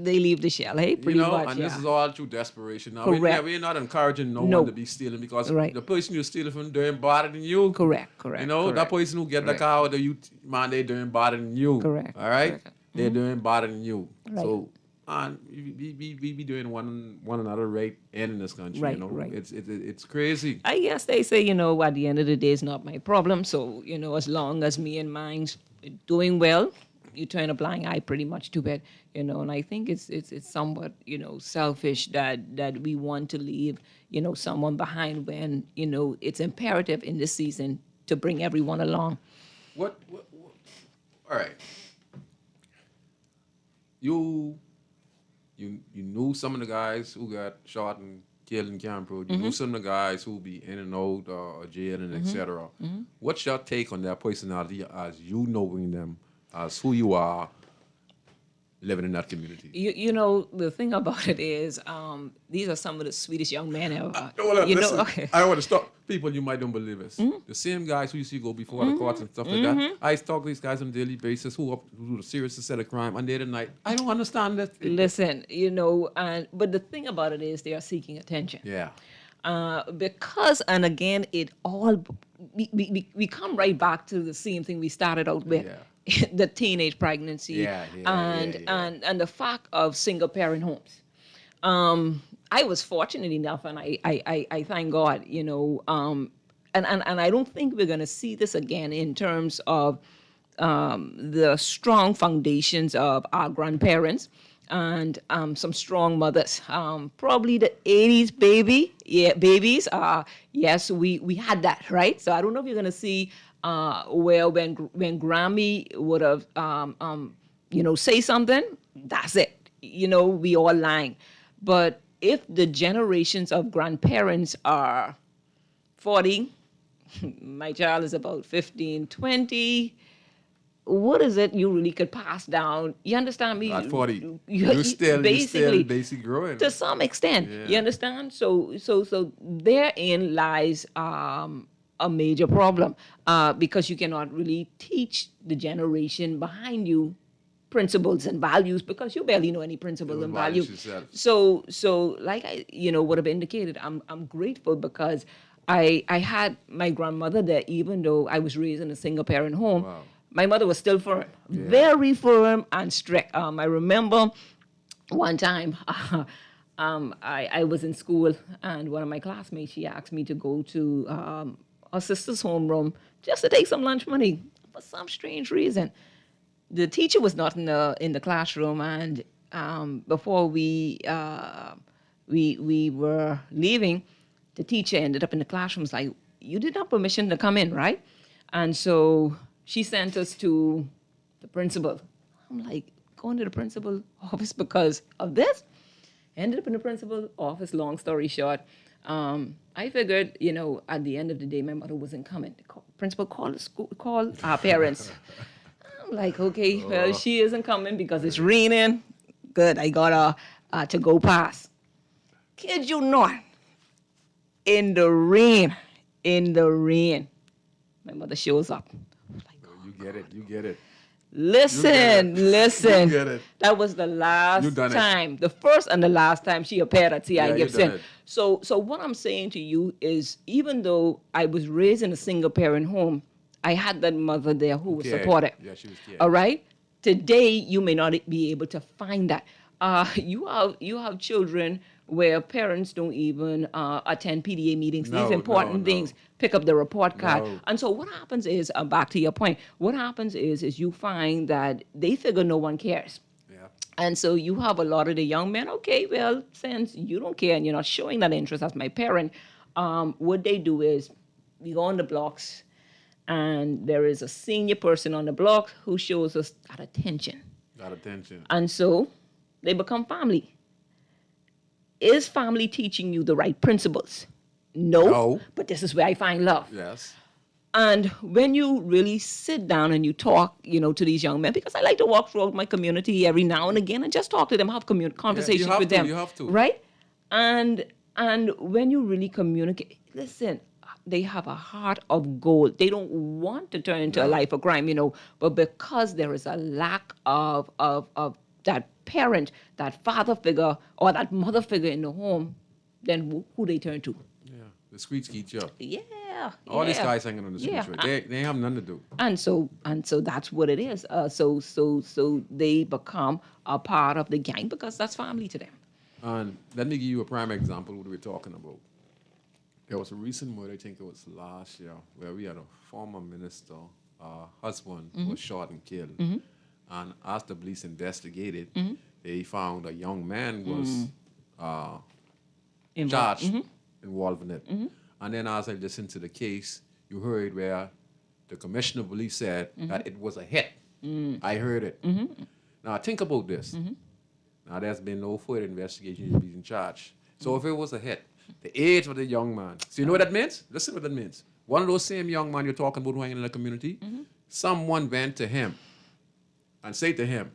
They leave the shell. Hey, pretty much. And this is all through desperation. Now, Correct. we're not encouraging no one to be stealing because the person you're stealing from doing better than you. Correct. That person who get the car with you, man, they're doing better than you. Correct. All right? They're doing better than you. Right. So, and we be doing one another right in this country. Right. It's crazy. I guess they say, at the end of the day, it's not my problem. So, as long as me and mine's doing well, you turn a blind eye pretty much to it, and I think it's somewhat, selfish that we want to leave, someone behind when, it's imperative in this season to bring everyone along. What all right. You knew some of the guys who got shot and killed in Camp Road. You knew some of the guys who be in and out or jail and etc. What's your take on their personality as you knowing them, as who you are living in that community? The thing about it is, these are some of the sweetest young men ever. Listen, I want to stop. People, you might don't believe this. The same guys who used to go before the courts and stuff like that, I talk to these guys on a daily basis who do the serious set of crime, and they're the night. I don't understand that. Listen, but the thing about it is they are seeking attention. Yeah. Because, and again, it all, we come right back to the same thing we started out with. Yeah. The teenage pregnancy and the fact of single parent homes. I was fortunate enough, and I thank God, and I don't think we're going to see this again in terms of the strong foundations of our grandparents and some strong mothers. Probably the 80s babies. Yes, we had that, right? So I don't know if you're going to see when Grammy would have, say something, that's it. We all lying. But if the generations of grandparents are 40, my child is about 15, 20, what is it you really could pass down? You understand me? At 40, you're still basically growing. To some extent, you understand? So therein lies a major problem because you cannot really teach the generation behind you principles and values because you barely know any principles and values. So like I would have indicated, I'm grateful because I had my grandmother there, even though I was raised in a single parent home. Wow. My mother was still firm, very firm and strict. I remember one time I was in school and one of my classmates, she asked me to go to her sister's homeroom just to take some lunch money for some strange reason. The teacher was not in the classroom, and before we were leaving, the teacher ended up in the classroom. Was like, you didn't have permission to come in, right? And so she sent us to the principal. I'm like, going to the principal office because of this? Ended up in the principal office, long story short. I figured, at the end of the day, my mother wasn't coming. The principal called the school, called our parents. I'm like, okay, well, she isn't coming because it's raining. Good, I got to go pass. Kid you not, in the rain, my mother shows up. You get it. Listen. You get it. That was the last done it. time, the first and the last time she appeared at CI Yeah, you Gibson. done it. So what I'm saying to you is, even though I was raised in a single parent home, I had that mother there who was cared. supportive. Yeah, she was caring. All right. Today you may not be able to find that. You have children where parents don't even attend PDA meetings, No, these important no. things, pick up the report card. No. And so what happens is, back to your point, what happens is you find that they figure no one cares. Yeah. And so you have a lot of the young men, okay, well, since you don't care and you're not showing that interest as my parent, what they do is we go on the blocks and there is a senior person on the block who shows us that attention. Got attention. And so they become family. Is family teaching you the right principles? No. But this is where I find love. Yes. And when you really sit down and you talk, to these young men, because I like to walk throughout my community every now and again and just talk to them, have conversations with them. You have to. Right? And when you really communicate, listen, they have a heart of gold. They don't want to turn into a life of crime, but because there is a lack of that parent, that father figure or that mother figure in the home, then who they turn to? Yeah. The streets eat you up. Yeah. All these guys hanging on the streets, Yeah. right? They have nothing to do. And so that's what it is. So they become a part of the gang because that's family to them. And let me give you a prime example of what we're talking about. There was a recent murder, I think it was last year, where we had a former minister, husband was shot and killed. And as the police investigated, they found a young man was charged, involved in it. And then as I listened to the case, you heard where the commissioner of police said that it was a hit. I heard it. Now think about this. Now there's been no further investigation, he's been charged. So if it was a hit, the age of the young man, so you know what that means? Listen what that means. One of those same young men you're talking about who hanging in the community, someone went to him and say to him,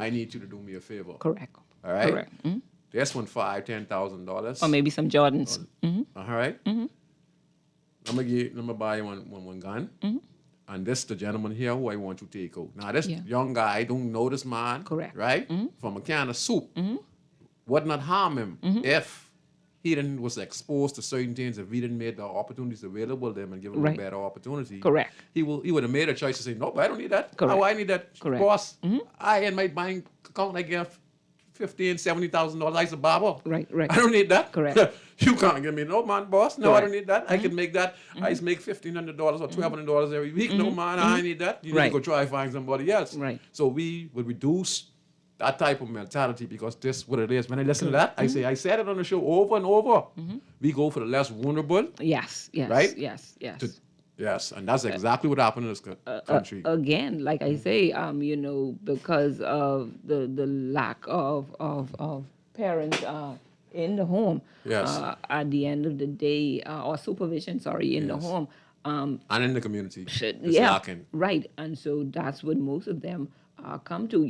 I need you to do me a favor. Correct. All right? Correct. This one $5,000-$10,000. Or maybe some Jordans. All right? I'm gonna buy you one gun. And this the gentleman here who I want to take out. Now this young guy don't know this man. Correct. Right? From a can of soup. Would not harm him if he didn't was exposed to certain things, if we didn't make the opportunities available to him and give him a better opportunity. Correct. He would have made a choice to say, no, I don't need that. Correct. Oh, I need that. Correct. Boss, I in my bank account I give $50,000, $70,000. I a barber. Right. I don't need that. Correct. You can't give me no man, boss. No, I Correct. don't need that. I can make that. I just make $1,500 or $1,200 every week. No man, I need that. You need to go try and find somebody else. Right. So we would reduce that type of mentality because this is what it is. When I listen to that, I said it on the show over and over. We go for the less vulnerable. Yes. Right? Yes. Yes, and that's exactly what happened in this country. Again, like I say, because of the lack of parents in the home. Yes. At the end of the day, or supervision, in the home. And in the community. It's Yeah. lacking. Right, and so that's what most of them come to,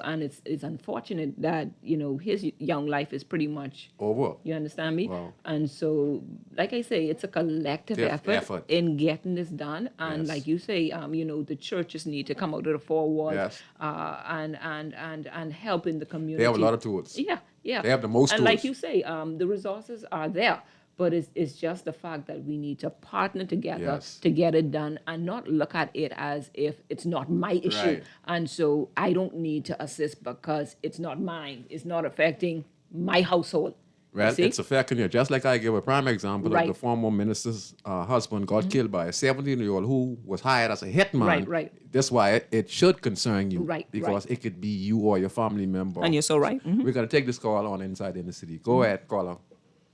and it's unfortunate that his young life is pretty much Over. You understand me? Wow. And so, like I say, it's a collective effort in getting this done. And Yes. like you say, the churches need to come out of the four walls Yes. and help in the community. They have a lot of tools. Yeah. They have the most and tools. like you say, the resources are there. But it's just the fact that we need to partner together Yes. to get it done and not look at it as if it's not my issue. Right. And so I don't need to assist because it's not mine. It's not affecting my household. Well, See? it's affecting you. Just like I give a prime example Right. of the former minister's husband got killed by a 17-year-old who was hired as a hitman. Right. That's why it should concern you. Right, Because right. it could be you or your family member. And you're so right. We're going to take this call on Inside in the City. Go ahead, caller.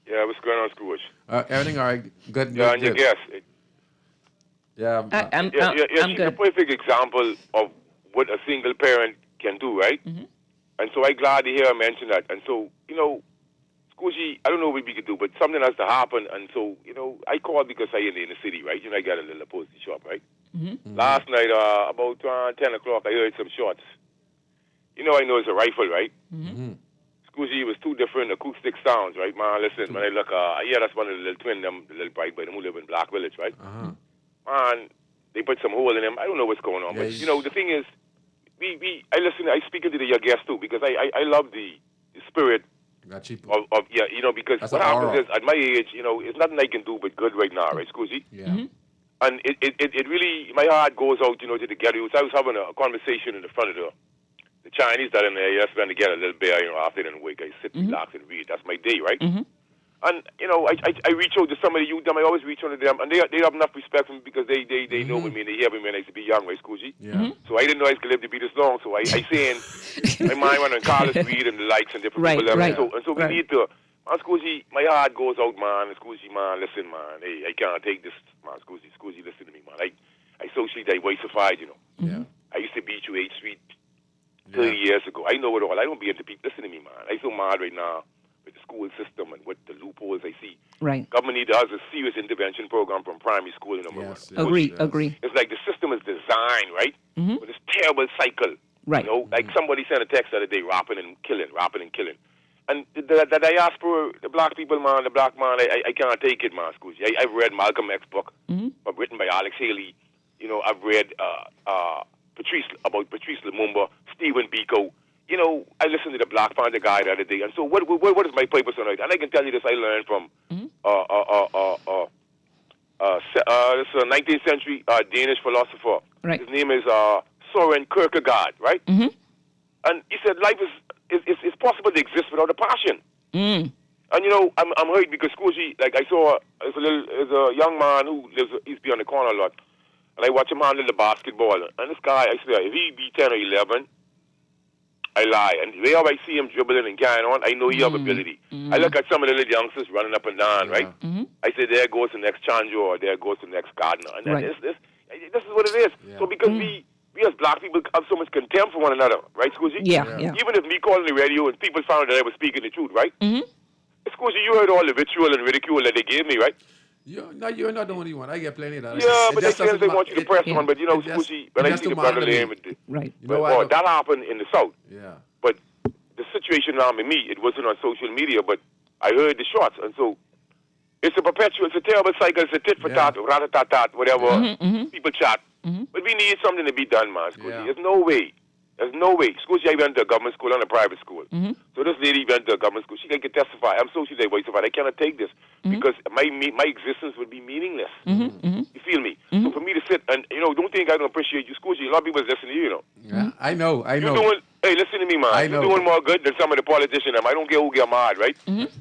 Yeah, what's going on, Scrooge? Everything all right? Good. Yeah, and your good. guest. Yeah. I'm She's a good. perfect example of what a single parent can do, right? And so I'm glad to hear her mention that. And so, Squishy, I don't know what we could do, but something has to happen. And so, I called because I in the city, right? I got a little upholstery shop, right? Last night, about 10 o'clock, I heard some shots. I know it's a rifle, right? Squishy, it was two different acoustic sounds, right, man? Listen, when I look, that's one of the little twin, them, the little bright boy, them who live in Black Village, right? Man, they put some hole in them. I don't know what's going on, but, the thing is, I speak to your guests, too, because I love the spirit because That's what an happens aura. is, at my age, it's nothing I can do but good right now, right, Squishy? Yeah. And it really, my heart goes out, to the ghetto youth. I was having a conversation in the front of the Chinese that in there, just went to get a little beer, after the week. I sit, relax, and read. That's my day, right? And, I reach out to some of the youth, them. I always reach out to them, and they have enough respect for me because they know me and they hear me when I used to be young, right, Squishy? Yeah. So I didn't know I could live to be this long, so I saying, my mind went on college read and the likes and different people. Right. And so we need to, man, Squishy, my heart goes out, man, and Squishy, man, listen, man, hey, I can't take this, man, Squishy, listen to me, man. I socially diversified, Yeah. I used to beat you 8th Street 30 years ago. I know it all. I don't be into people. Listen to me, man. I'm so mad right now with the school system and what the loopholes I see. Right. Government needs a serious intervention program from primary school in America. Yes, Agree. It's like the system is designed, right? With this terrible cycle. Right. Like somebody sent a text the other day, rapping and killing. And the diaspora, the black people, man, the black man, I can't take it, man, Squishy. I've read Malcolm X's book, written by Alex Haley. I've read Patrice Lumumba, Stephen Biko. I listened to the Black Panther guy the other day, and so what is my purpose on it? And I can tell you this, I learned from this is a 19th century Danish philosopher. Right. His name is Soren Kierkegaard, right? And he said life is possible to exist without a passion. And I'm hurt because Squishy, like I saw, there's a young man who he's beyond the corner a lot, and I watch him handle the basketball. And this guy, I swear, if he be 10 or 11, I lie. And wherever I see him dribbling and carrying on, I know he have ability. I look at some of the little youngsters running up and down, right? I say, there goes the next Chandra, or there goes the next Gardner. And this is what it is. Yeah. So because we as black people have so much contempt for one another, right, Squishy? Yeah. Even if me calling the radio and people found that I was speaking the truth, right? Squishy, you heard all the vitriol and ridicule that they gave me, right? You're not the only one. I get plenty of that. Yeah, but just they want you to press it- on. But Squishy, when I see the brother name, Right. that happened in the South. Yeah. But the situation now with me, it wasn't on social media, but I heard the shots, and so it's a terrible cycle. It's a tit for tat, rat-a-tat-tat, whatever. People chat. But we need something to be done, man, Squishy. Yeah. There's no way. Squishy, I went to a government school and a private school. So this lady went to a government school. She can testify. I'm socially diversified. I cannot take this because my existence would be meaningless. You feel me? So for me to sit and, don't think I don't appreciate you, Squishy. A lot of people listen to you, Yeah, I know. Hey, listen to me, man. I You're know. doing more good than some of the politicians. I don't care who get mad, right?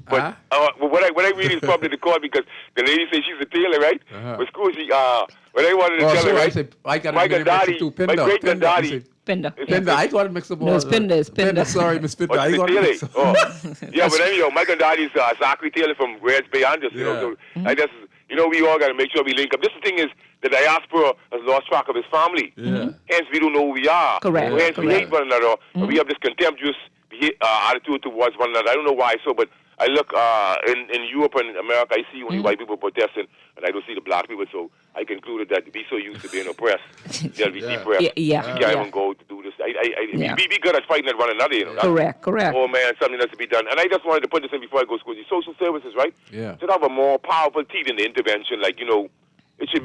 But what I really is probably the call because the lady says she's a tailor, right? But Squishy, what I wanted to tell her, right? I got my great granddaddy. Pinder. Pinder. I thought it mixed up all. No, it's Pinder. It's Pinder. Sorry, Miss Pinder. Oh, I she's a got it tailor. mixed up. Yeah, but anyhow, my granddaddy's Zachary Taylor from Reds Bay Anders, you know. So I just, we all got to make sure we link up. This thing is, the diaspora has lost track of his family. Hence, we don't know who we are. Correct. Hence, we hate one another. We have this contemptuous attitude towards one another. I don't know why so, but I look in Europe and America, I see only white people protesting, and I don't see the black people, so I concluded that we so used to being oppressed, they'll be depressed. Yeah. We can't even go to do this. We good at fighting at one another, Correct. Oh, man, something has to be done. And I just wanted to put this in before I go to school. The social services, right? Yeah. Should have a more powerful teeth in the intervention. Like, they should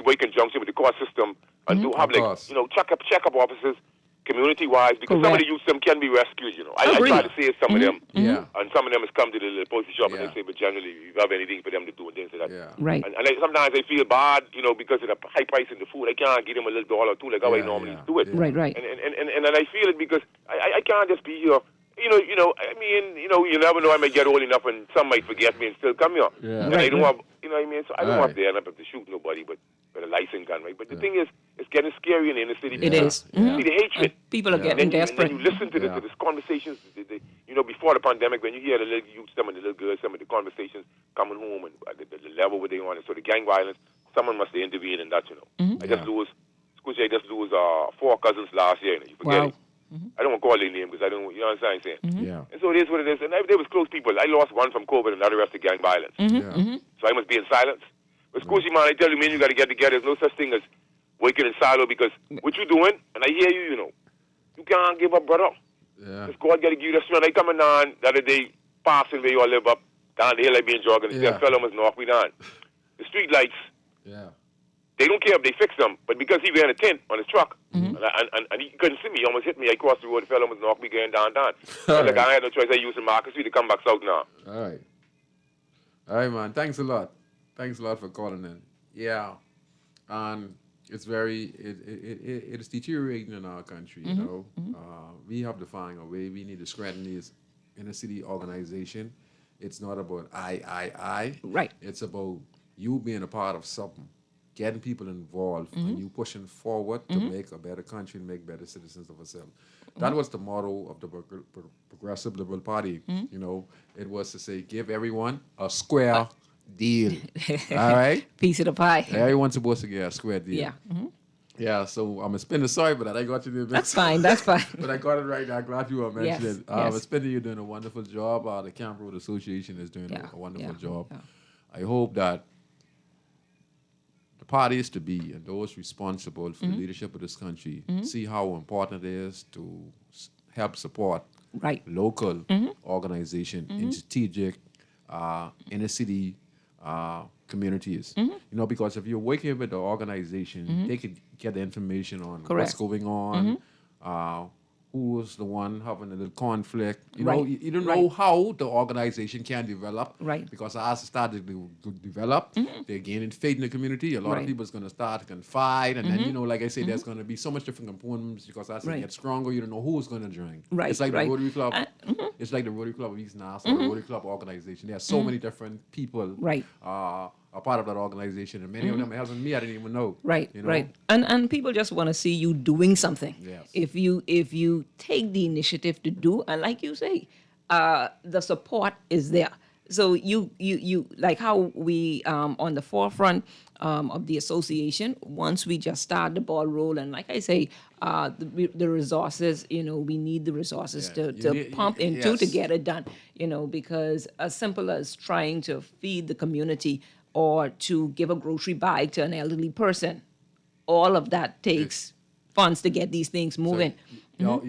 work in conjunction with the court system and do have, check-up officers, community-wise, because some of the youth them can be rescued, I try to say some of them. Yeah. And some of them has come to the poultry shop and Yeah. they say, but generally, if you have anything for them to do and things like that. Yeah. Right. And sometimes I feel bad, because of the high price in the food. I can't give them a little $1 or $2 like how I normally do it. Right. And I feel it because I can't just be here. You never know. I might get old enough and some might forget me and still come here. Yeah. And I don't have, so I don't Right. have to end up to shoot nobody, but with a license gun, right? But the thing is, it's getting scary in the inner city. It is. You see the hatred. People are And getting then desperate. you listen to this conversations, before the pandemic, when you hear the little youth, some of the little girls, some of the conversations coming home and the level where they on, and so the gang violence, someone must intervene in that, you know. Mm-hmm. I just lose, I just lose 4 cousins last year, you know. You forget Wow. it. I don't want to call their name because I don't, you know what I'm saying? Yeah. And so it is what it is. And they was close people. I lost one from COVID and the rest to gang violence. Yeah. So I must be in silence. But Scotia, man, I tell you, man, you got to get together. There's no such thing as working in silo because what you doing, and I hear you, you know, you can't give up, brother. Yeah. If God got to give you the strength. I coming down the other day, passing where you all live up, down the hill I been jogging, and Yeah. a fellow must knock me down. The street lights, Yeah. they don't care if they fix them, but because he ran a tent on his truck, and he couldn't see me, he almost hit me. I crossed the road, the fellow almost knocked me going down. All Like, right. I had no choice. I used the Market Street to come back south now. All right. All right, man. Thanks a lot. Thanks a lot for calling in. Yeah. And it's very, it is deteriorating in our country, you know. We have to find a way. We need to strengthen this inner city organization. It's not about I. Right. It's about you being a part of something, getting people involved, and you pushing forward to make a better country and make better citizens of ourselves. That was the motto of the Progressive Liberal Party. You know, it was to say, give everyone a square deal. All right? Piece of the pie. Everyone's supposed to get a square deal. Yeah. Mm-hmm. Yeah, so I'm spending sorry for that. I got you there. That's fine. That's fine. But I got it right now. Glad you mentioned Yes, it. yes. Spending, you're doing a wonderful job. The Camp Road Association is doing Yeah, a wonderful yeah, job. yeah. I hope that the parties to be and those responsible for the leadership of this country see how important it is to help support Right. local organization in strategic inner city communities. You know, because if you're working with the organization, they could get the information on what's Correct. going on, who's the one having a little conflict. You know, Right. you don't know how the organization can develop. Right. Because as it started to develop, they're gaining faith in the community. A lot of Right. people is going to start to confide. And then, you know, like I say, there's going to be so much different components because as it Right. gets stronger, you don't know who's going to join. Right, It's like right. the Rotary Club. It's like the Rotary Club of East Nassau, the Rotary Club organization. There are so many different people Right. are part of that organization. And many of them are helping me. I didn't even know. Right, You know? right. And people just want to see you doing something. Yes. If you take the initiative to do, and like you say, the support is there. So you like how we on the forefront of the association. Once we just start the ball rolling, like I say, the resources. You know, we need the resources Yeah, to you need- pump into yes. to get it done. You know, because as simple as trying to feed the community or to give a grocery bag to an elderly person, all of that takes funds to get these things moving. Your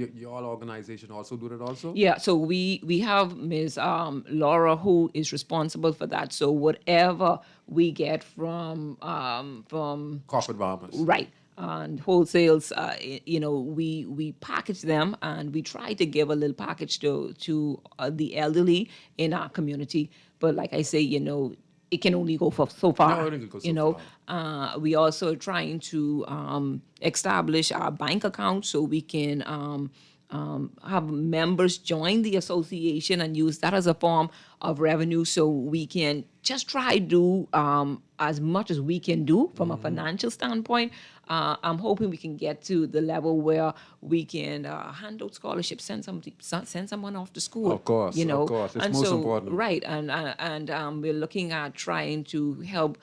organization also do that also? Yeah, so we have Ms. Laura who is responsible for that. So whatever we get from Corporate farmers. right and wholesales, you know, we package them and we try to give a little package to the elderly in our community. But like I say, you know, it can only go for so far. No, it can go so you know, we also are trying to establish our bank account so we can have members join the association and use that as a form of revenue so we can just try to do as much as we can do from a financial standpoint. I'm hoping we can get to the level where we can hand out scholarships, send someone off to school. Of course, you know, of course. It's and most so, important. Right, and we're looking at trying to help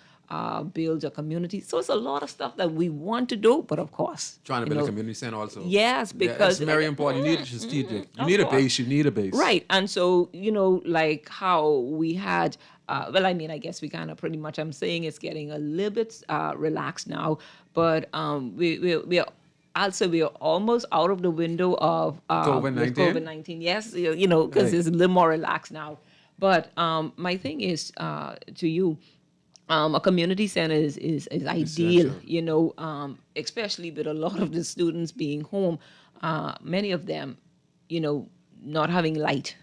build a community. So it's a lot of stuff that we want to do, but of course, Trying to you build know, a community center also. Yes, Yeah, because it's very important. You need it strategic. You of need a course. base. You need a base. Right. And so, you know, like how we had, well, I mean, I guess we kind of pretty much, I'm saying it's getting a little bit relaxed now, but we're also, we are almost out of the window of COVID-19? COVID-19. Yes, you know, because Right. it's a little more relaxed now. But my thing is to you, a community center is ideal, Essential. you know, especially with a lot of the students being home. Many of them, you know, not having light,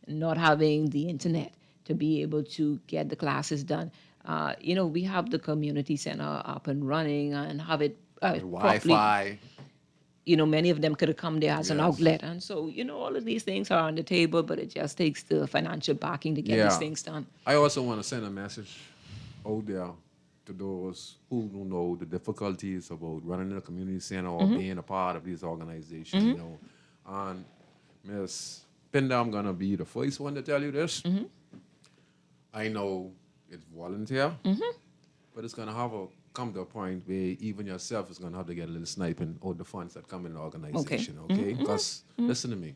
not having the internet to be able to get the classes done. You know, we have the community center up and running and have it properly. Wi-Fi. You know, many of them could have come there as an Yes. outlet. And so, you know, all of these things are on the table, but it just takes the financial backing to get Yeah. these things done. I also want to send a message out there to those who don't know the difficulties about running a community center or being a part of these organizations, you know. And Miss Pinder, I'm going to be the first one to tell you this. I know it's volunteer, but it's going to have a come to a point where even yourself is going to have to get a little sniping out the funds that come in the organization, okay? Because, listen to me,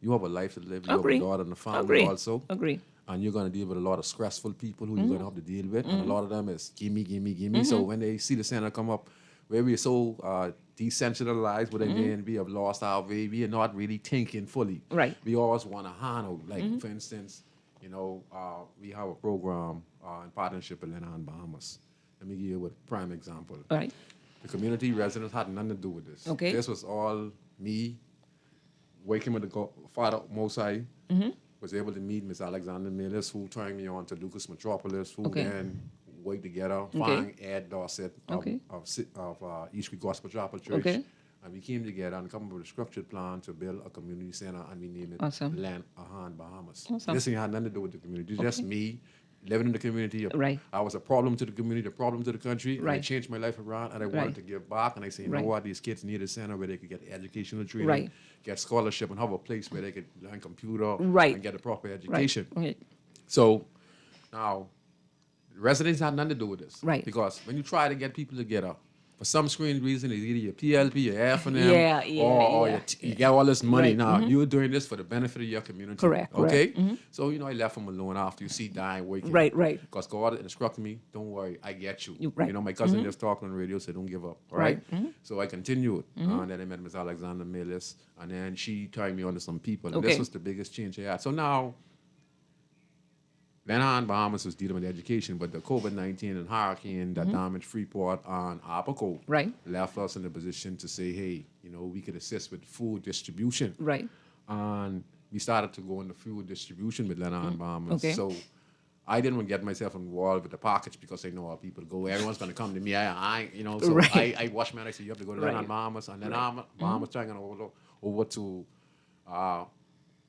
you have a life to live, you Agree. have a daughter and a family Agree. also. Agree. And you're going to deal with a lot of stressful people who you're going to have to deal with. And a lot of them is gimme, gimme, gimme. So when they see the center come up, where we're so decentralized, where then we have lost our way, we are not really thinking fully. Right. We always want to handle, like, for instance, you know, we have a program in partnership with Lenan Bahamas. Let me give you a prime example. Right. The community residents had nothing to do with this. Okay. This was all me working with the Father Mosai, was able to meet Miss Alexander Millis, who turned me on to Lucas Metropolis, who then worked together, find Ed Dorset of East Creek Gospel Chapel Church. Okay. And we came together and come up with a structured plan to build a community center, and we named it Awesome. Land Ahan Bahamas. Awesome. This thing had nothing to do with the community, just me living in the community. Right. I was a problem to the community, a problem to the country, and I Right. changed my life around, and I Right. wanted to give back, and I said, you know Right. what, these kids need a center where they could get educational training, Right. get scholarship, and have a place where they could learn computer Right. and get a proper Right. education. Right. So now, residents had nothing to do with this. Right. Because when you try to get people together, for some strange reason, it's either your PLP, your F&M, Yeah, yeah, or yeah, you get all this money. Right. Now, you're doing this for the benefit of your community. Correct, Okay? correct. So, you know, I left them alone after you see dying working. Right, right. Because God instructed me, don't worry, I get you. Right. You know, my cousin just talked on the radio, said, don't give up. All Right. right? So I continued. And then I met Ms. Alexander Millis, and then she turned me on to some people. And Okay. this was the biggest change I had. So now, Lenan Bahamas was dealing with education, but the COVID-19 and hurricane that damaged Freeport and Apico Right. left us in a position to say, hey, you know, we could assist with food distribution. Right. And we started to go into food distribution with Lenan Bahamas. Okay. So I didn't want to get myself involved with the package because I know how people go. Everyone's going to come to me. I you know, so Right. I watch man. I say, you have to go to Right. Lenan Bahamas. And Lenan Bahamas trying to over to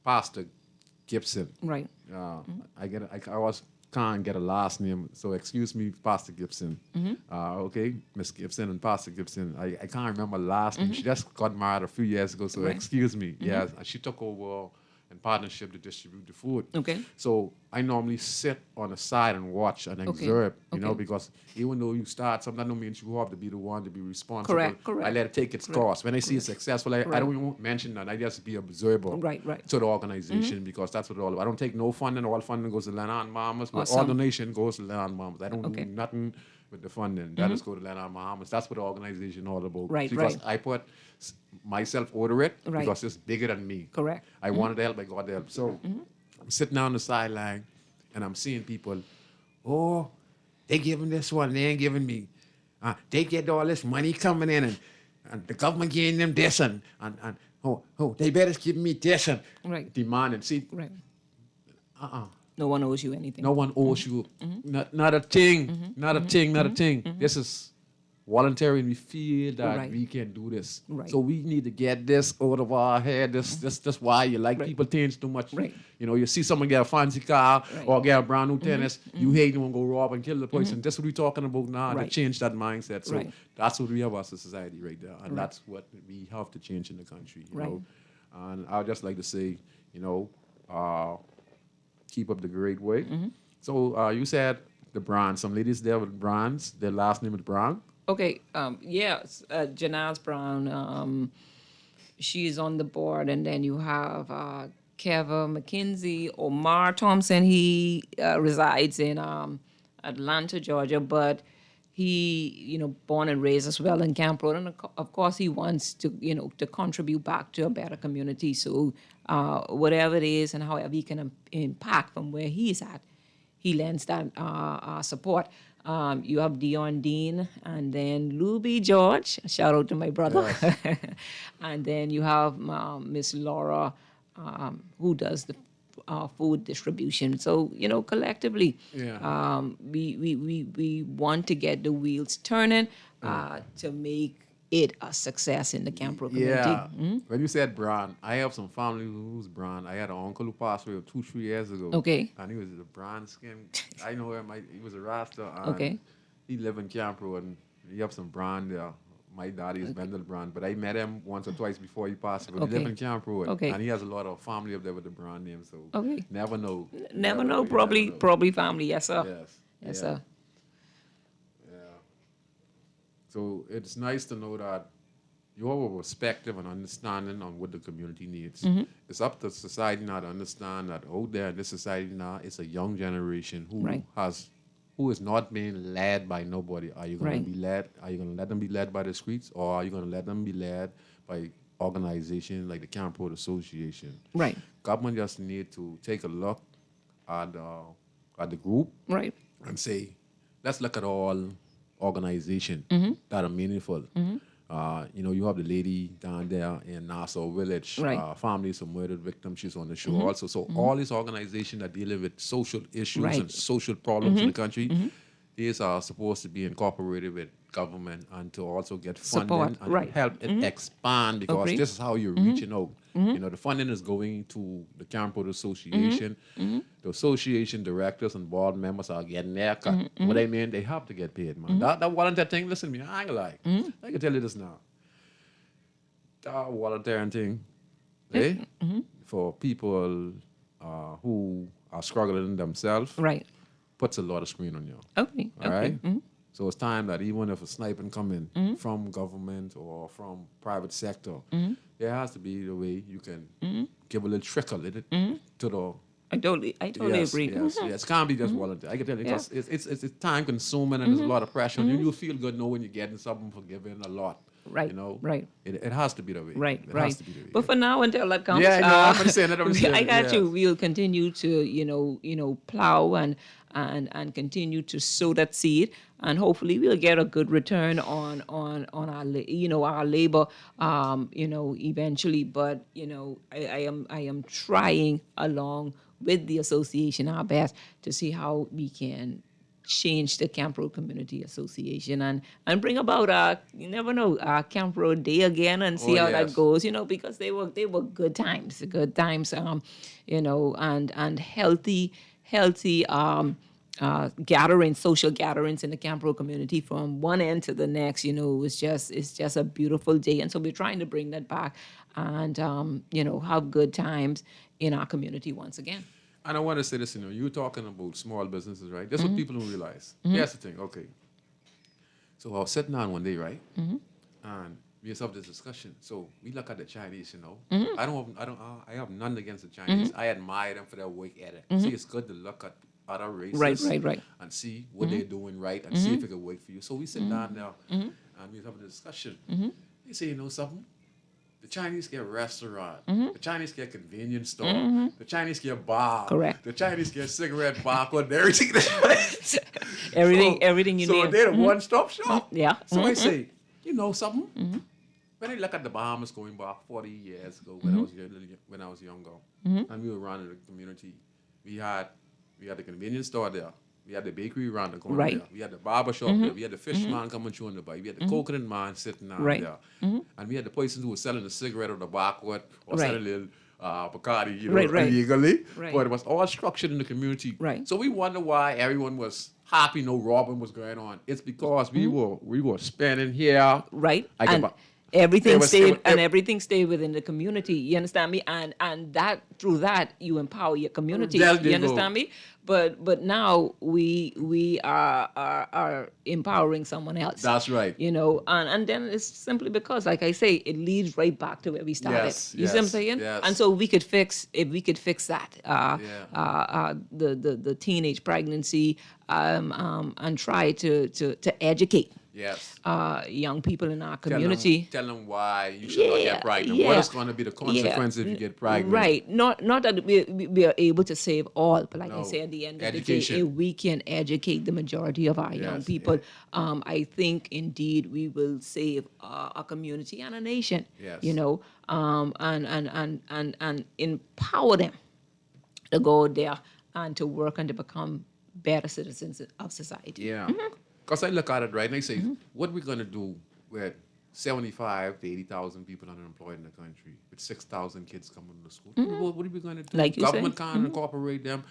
Pastor Gibson. Right. I was can't get a last name, so excuse me, Pastor Gibson. Okay, Miss Gibson and Pastor Gibson. I can't remember last name. She just got married a few years ago, so Right. excuse me. Yes, and she took over in partnership to distribute the food. Okay. So I normally sit on the side and watch and observe, you know, Okay. because even though you start, sometimes don't mean you have to be the one to be responsible. Correct, correct. I let it take its course. When I see it successful, I don't even mention that. I just be observer Right, right. to the organization because that's what all. I don't take no funding. All funding goes to Lenan Bahamas. But all Awesome. donation goes to Lenan Bahamas. I don't Okay. do nothing with the funding. That just go to Lenan Bahamas. That's what the organization all about. Right, because right. I put myself over it Right. because it's bigger than me. Correct. I wanted to help. I got to help. So I'm sitting down on the sideline and I'm seeing people. Oh, they giving this one. They ain't giving me. They get all this money coming in and the government giving them this and they better give me this and Right. demanding. See, Right. No one owes you anything. no one owes you not a thing, not a thing, not a thing. This is voluntary, and we feel that Right. we can do this. Right. So we need to get this out of our head. This why you like Right. people things too much. Right. You know, you see someone get a fancy car Right. or get a brand new tennis, you hate them and go rob and kill the person. That's what we're talking about now, Right. to change that mindset. So Right. that's what we have as a society right there. And Right. that's what we have to change in the country. You Right. know? And I'd just like to say, you know, keep up the great work. So you said the Brown. Some ladies there with Browns. Their last name is Brown. Okay. Yes. Janaz Brown. She's on the board, and then you have Kevin McKinsey, Omar Thompson. He resides in Atlanta, Georgia, but he, born and raised as well in Camp Road, and of course he wants to, to contribute back to a better community. So whatever it is and however he can impact from where he's at, he lends that support. You have Dion Dean and then Luby George. Shout out to my brother. Yes. And then you have Miss Laura, who does the food distribution. So, collectively, we want to get the wheels turning to make it a success in the Camp Road community. Yeah. When you said Brown, I have some family who's Brown. I had an uncle who passed away 2-3 years ago. Okay. And he was a brown skin. I know him. He was a Rasta. And Okay. He lived in Camp Road, and he have some Brown there. My daddy is Mendel Brown, but I met him once or twice before he passed away. Okay. He lived in Camp Road. Okay. And he has a lot of family up there with the Brown name, so Okay. never know. Never know. You Probably never know. family. Yes, sir. Yes. Yes, Yeah. sir. Yeah. So it's nice to know that you have a perspective and understanding on what the community needs. It's up to society now to understand that out there in this society now, it's a young generation who is not being led by nobody. Are you going to be led? Are you going to let them be led by the streets, or are you going to let them be led by organizations like the Camp Road Association? Right. Government just need to take a look at the group and say, let's look at all organizations that are meaningful. You have the lady down there in Nassau Village, Families of Murdered Victims. She's on the show also. So all these organizations that dealing with social issues and social problems in the country, these are supposed to be incorporated with government and to also get funding and help it expand, because this is how you're reaching out. The funding is going to the Camp Road Association. The association directors and board members are getting their cut. What I mean, they have to get paid, man. That volunteer thing, listen to me, I ain't gonna lie. I can tell you this now. That volunteering thing, for people who are struggling themselves, puts a lot of strain on you. Okay. All right? So it's time that even if a sniping come in from government or from private sector, there has to be the way you can give a little trickle in it to the... I totally agree. Yes. It can't be just volunteer. I can tell you, because it's time consuming and there's a lot of pressure. And you'll feel good knowing you're getting something for giving a lot. Right. It has to be the way. Right. Has to be the way. But for now, until that comes, I'm saying that. I got you. We'll continue to, plow and continue to sow that seed, and hopefully we'll get a good return on our labor, eventually. But I am trying along with the association our best to see how we can change the Camp Road Community Association and bring about you never know, Camp Road Day again, and see how that goes, because they were good times, and healthy gatherings, social gatherings in the Camp Road community from one end to the next. It's just a beautiful day, and so we're trying to bring that back and have good times in our community once again. And I want to say this, you're talking about small businesses, right? That's what people don't realize. Here's the thing, okay. So I was sitting down one day, right? And we just have this discussion. So we look at the Chinese, I have none against the Chinese. I admire them for their work ethic. See, it's good to look at other races, right, and see what they're doing right and see if it can work for you. So we sit down there and we have a discussion. They say, something? The Chinese get restaurant. The Chinese get convenience store. The Chinese get bar. Correct. The Chinese get cigarette barcode and everything. everything you need. So they're the one-stop shop. Yeah. So I say, something? When I look at the Bahamas going back 40 years ago when I was younger, and we were around in the community, we had the convenience store there. We had the bakery around the corner there. We had the barber shop there. We had the fish man coming through in the bike. We had the coconut man sitting down there. And we had the person who was selling the cigarette or the barcode or selling a little Bacardi, illegally. But it was all structured in the community. So we wonder why everyone was happy no robbing was going on. It's because we were spending here. Right. Everything stayed within the community. You understand me? And that through that you empower your community. You understand me? But now we are empowering someone else. That's right. And then it's simply because, like I say, it leads right back to where we started. You see what I'm saying? Yes. And so if we could fix that, the teenage pregnancy, and try to educate. Yes. Young people in our community. Tell them why you should not get pregnant. What is going to be the consequence if you get pregnant? Right. Not that we are able to save all, but like I say, at the end of the day, if we can educate the majority of our young people, I think indeed we will save a community and a nation. Yes. And empower them to go there and to work and to become better citizens of society. Yeah. Because I look at it, right, and I say, what are we going to do with 75 to 80,000 people unemployed in the country, with 6,000 kids coming to school? What are we going to do? Like Government can't incorporate them.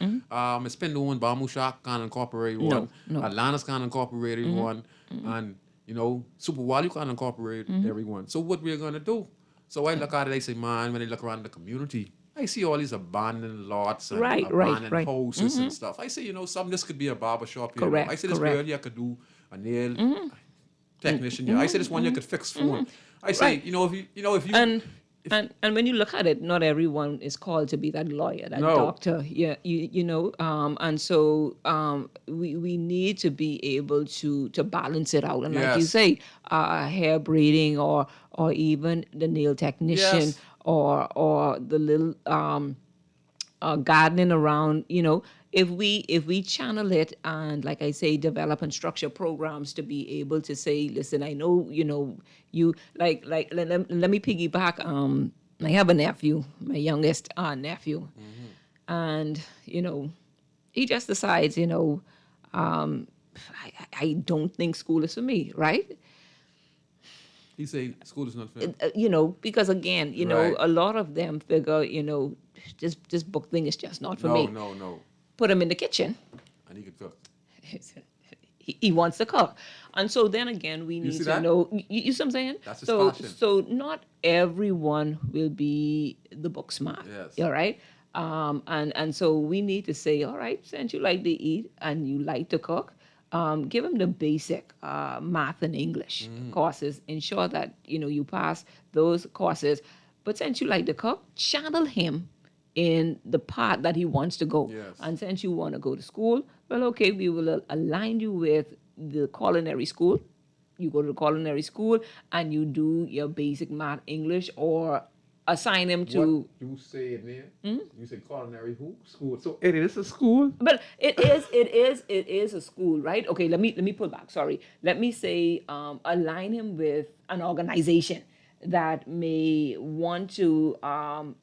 Spindle and Bamboo Shack can't incorporate one. No. Atlantis can't incorporate one. And, Super Wally can't incorporate everyone. So what we're going to do? So I look at it, I say, man, when I look around the community, I see all these abandoned lots and abandoned houses and stuff. I say, this could be a barber shop. Correct. I say, this girl, I could do a nail. technician. I say this one you could fix phone. I say, Right. if you And when you look at it, not everyone is called to be that lawyer, that No. doctor. Yeah, and so we need to be able to balance it out. And like you Yes. say, hair braiding or even the nail technician Yes. or the little gardening around, if we channel it and, like I say, develop and structure programs to be able to say, listen, I know, you like let me piggyback. I have a nephew, my youngest nephew, and he just decides, I don't think school is for me, right? he say school is not fair. Because again, Right. a lot of them figure, this book thing is just not for me. No. Put him in the kitchen. And he could cook. He wants to cook. And so then again, we need see to that? know, you see what I'm saying? That's his so, passion. so not everyone will be the book smart. Yes. All right? And so we need to say, all right, since you like to eat and you like to cook, give him the basic math and English courses. Ensure that, you pass those courses. But since you like to cook, channel him in the part that he wants to go. Yes. And since you want to go to school, well, okay, we will align you with the culinary school. You go to the culinary school and you do your basic math, English, or assign him to. What you say it there? You say culinary school. So it is a school. But it is a school, right? Okay, let me pull back. Sorry, let me say align him with an organization that may want to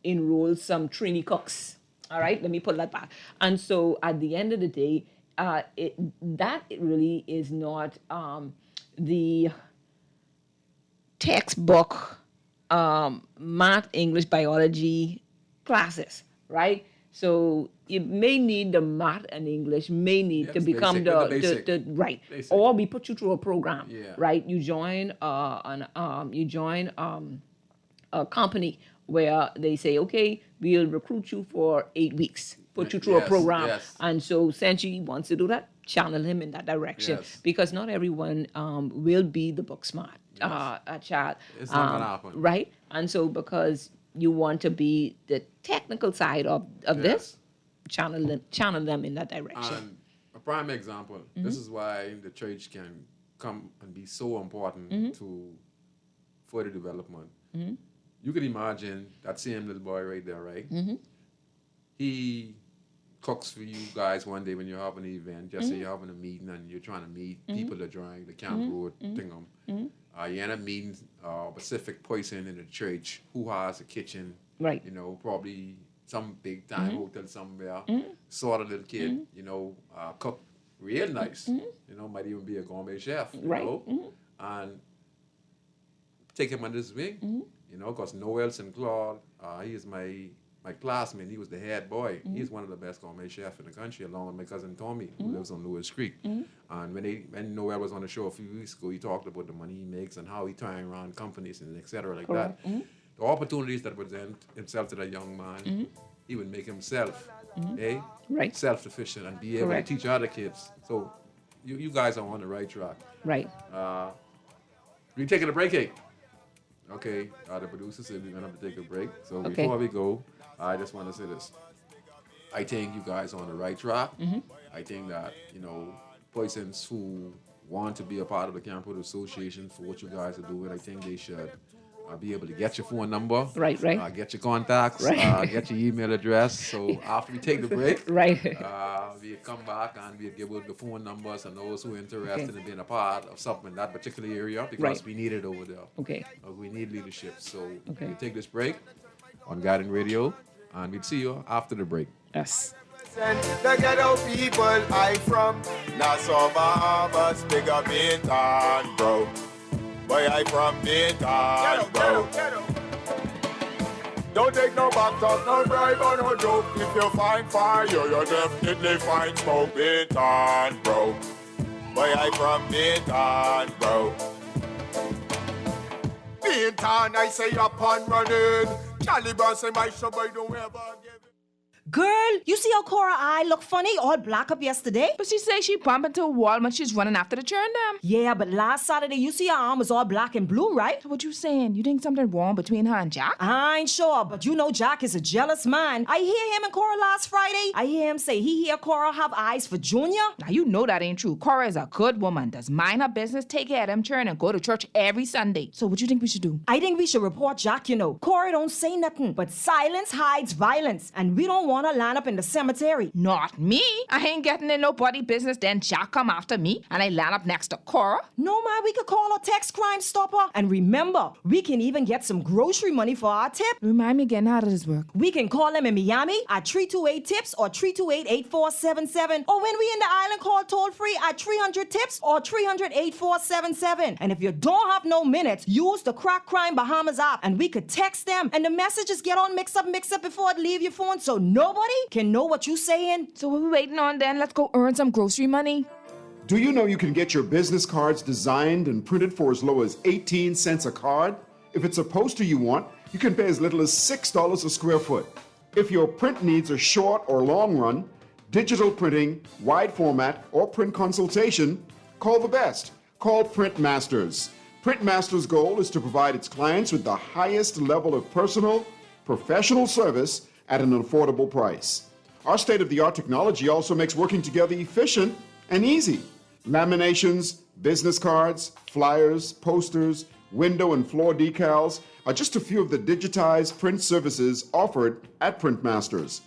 enroll some trainee cooks. All right, let me pull that back. And so at the end of the day, that really is not the textbook math, English, biology classes, right? So you may need the math and English, may need Yes, to become basic, with the the right, Basic. or we put you through a program, Yeah. right? You join a company where they say, okay, we'll recruit you for 8 weeks, put you through a Yes, program, yes. and so since he wants to do that, channel him in that direction Yes. because not everyone will be the book smart child. It's not gonna happen. Right? And so because you want to be the technical side of this, channel them in that direction. And a prime example, this is why the church can come and be so important to further development. You could imagine that same little boy right there, right? He cooks for you guys one day when you're having an event. Just say you're having a meeting and you're trying to meet people that join the Camp Road thing. You end up meeting a specific person in the church who has a kitchen. Right. Probably some big time hotel somewhere. Sort of little kid, cook real nice. Might even be a gourmet chef. Right. And take him under his wing. Because Noel St. Claude, he is my classmate. He was the head boy. He's one of the best gourmet chefs in the country, along with my cousin Tommy, who lives on Lewis Creek. And when Noel was on the show a few weeks ago, he talked about the money he makes and how he turns around companies and et cetera like that. The opportunities that present himself to that young man, he would make himself Right. self-sufficient and be able Correct. to teach other kids. So you guys are on the right track. Right. We taking a break, eh? Okay, the producer said we're gonna have to take a break. So Okay. before we go, I just want to say this. I think you guys are on the right track. I think that, persons who want to be a part of the Camp Road Association for what you guys are doing, I think they should be able to get your phone number. Right. Get your contacts. Right. Get your email address. So after we take the break, Right. we'll come back and we'll give out the phone numbers and those who are interested in being a part of something in that particular area because Right. we need it over there. Okay. We need leadership. So Okay. we'll take this break on Garden Radio and we'll see you after the break. Yes. The ghetto people I from Nassau, Bahamas, big up Bintan, bro. Boy, I from Bintan, bro. Don't take no back talk, no bribe or no joke. If you find fire, you definitely find smoke. Bintan, bro. Boy, I from Bintan, bro. Bintan, I say up and running. Charlie Brown say my show, boy, don't ever give it. Girl, you see how Cora eye look funny, all black up yesterday? But she say she bump into a wall when she's running after the churn them. Yeah, but last Saturday, you see her arm was all black and blue, right? So what you saying? You think something wrong between her and Jack? I ain't sure, but you know Jack is a jealous man. I hear him and Cora last Friday. I hear him say he hear Cora have eyes for Junior. Now you know that ain't true. Cora is a good woman, does mind her business, take care of them churn, and go to church every Sunday. So what you think we should do? I think we should report Jack, you know. Cora don't say nothing, but silence hides violence, and we don't want to line up in the cemetery. Not me. I ain't getting in nobody business, then Jack come after me, and I land up next to Cora. No, man, we could call a text Crime Stopper. And remember, we can even get some grocery money for our tip. Remind me again, how does this work? We can call them in Miami at 328-TIPS or 328-8477. Or when we in the island, call toll-free at 300-TIPS or 300-8477. And if you don't have no minutes, use the Crack Crime Bahamas app and we could text them and the messages get on mix up before it leave your phone so nobody can know what you saying. So what we waiting on then? Let's go earn some grocery money. Do you know you can get your business cards designed and printed for as low as 18 cents a card? If it's a poster you want, you can pay as little as $6 a square foot. If your print needs are short or long run, digital printing, wide format, or print consultation, call the best. Call Print Masters. Print Masters' goal is to provide its clients with the highest level of personal, professional service at an affordable price. Our state-of-the-art technology also makes working together efficient and easy. Laminations, business cards, flyers, posters, window and floor decals are just a few of the digitized print services offered at Print Masters.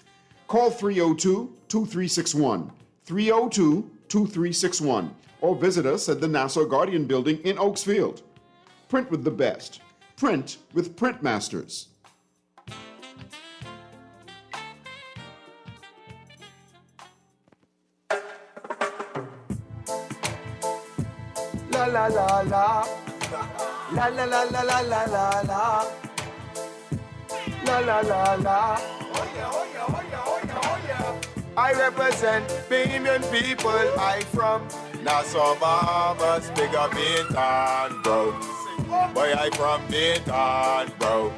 Call 302-2361, 302-2361, or visit us at the Nassau Guardian Building in Oaksfield. Print with the best. Print with Print Masters. La la la la. La la la la la la la la. La la la la. Oh yeah, oh yeah, oh yeah, oh yeah, oh yeah. I represent Bahamian people. I from Nassau, Bahamas, big up Bintan, bro. Boy, I from Bintan, bro.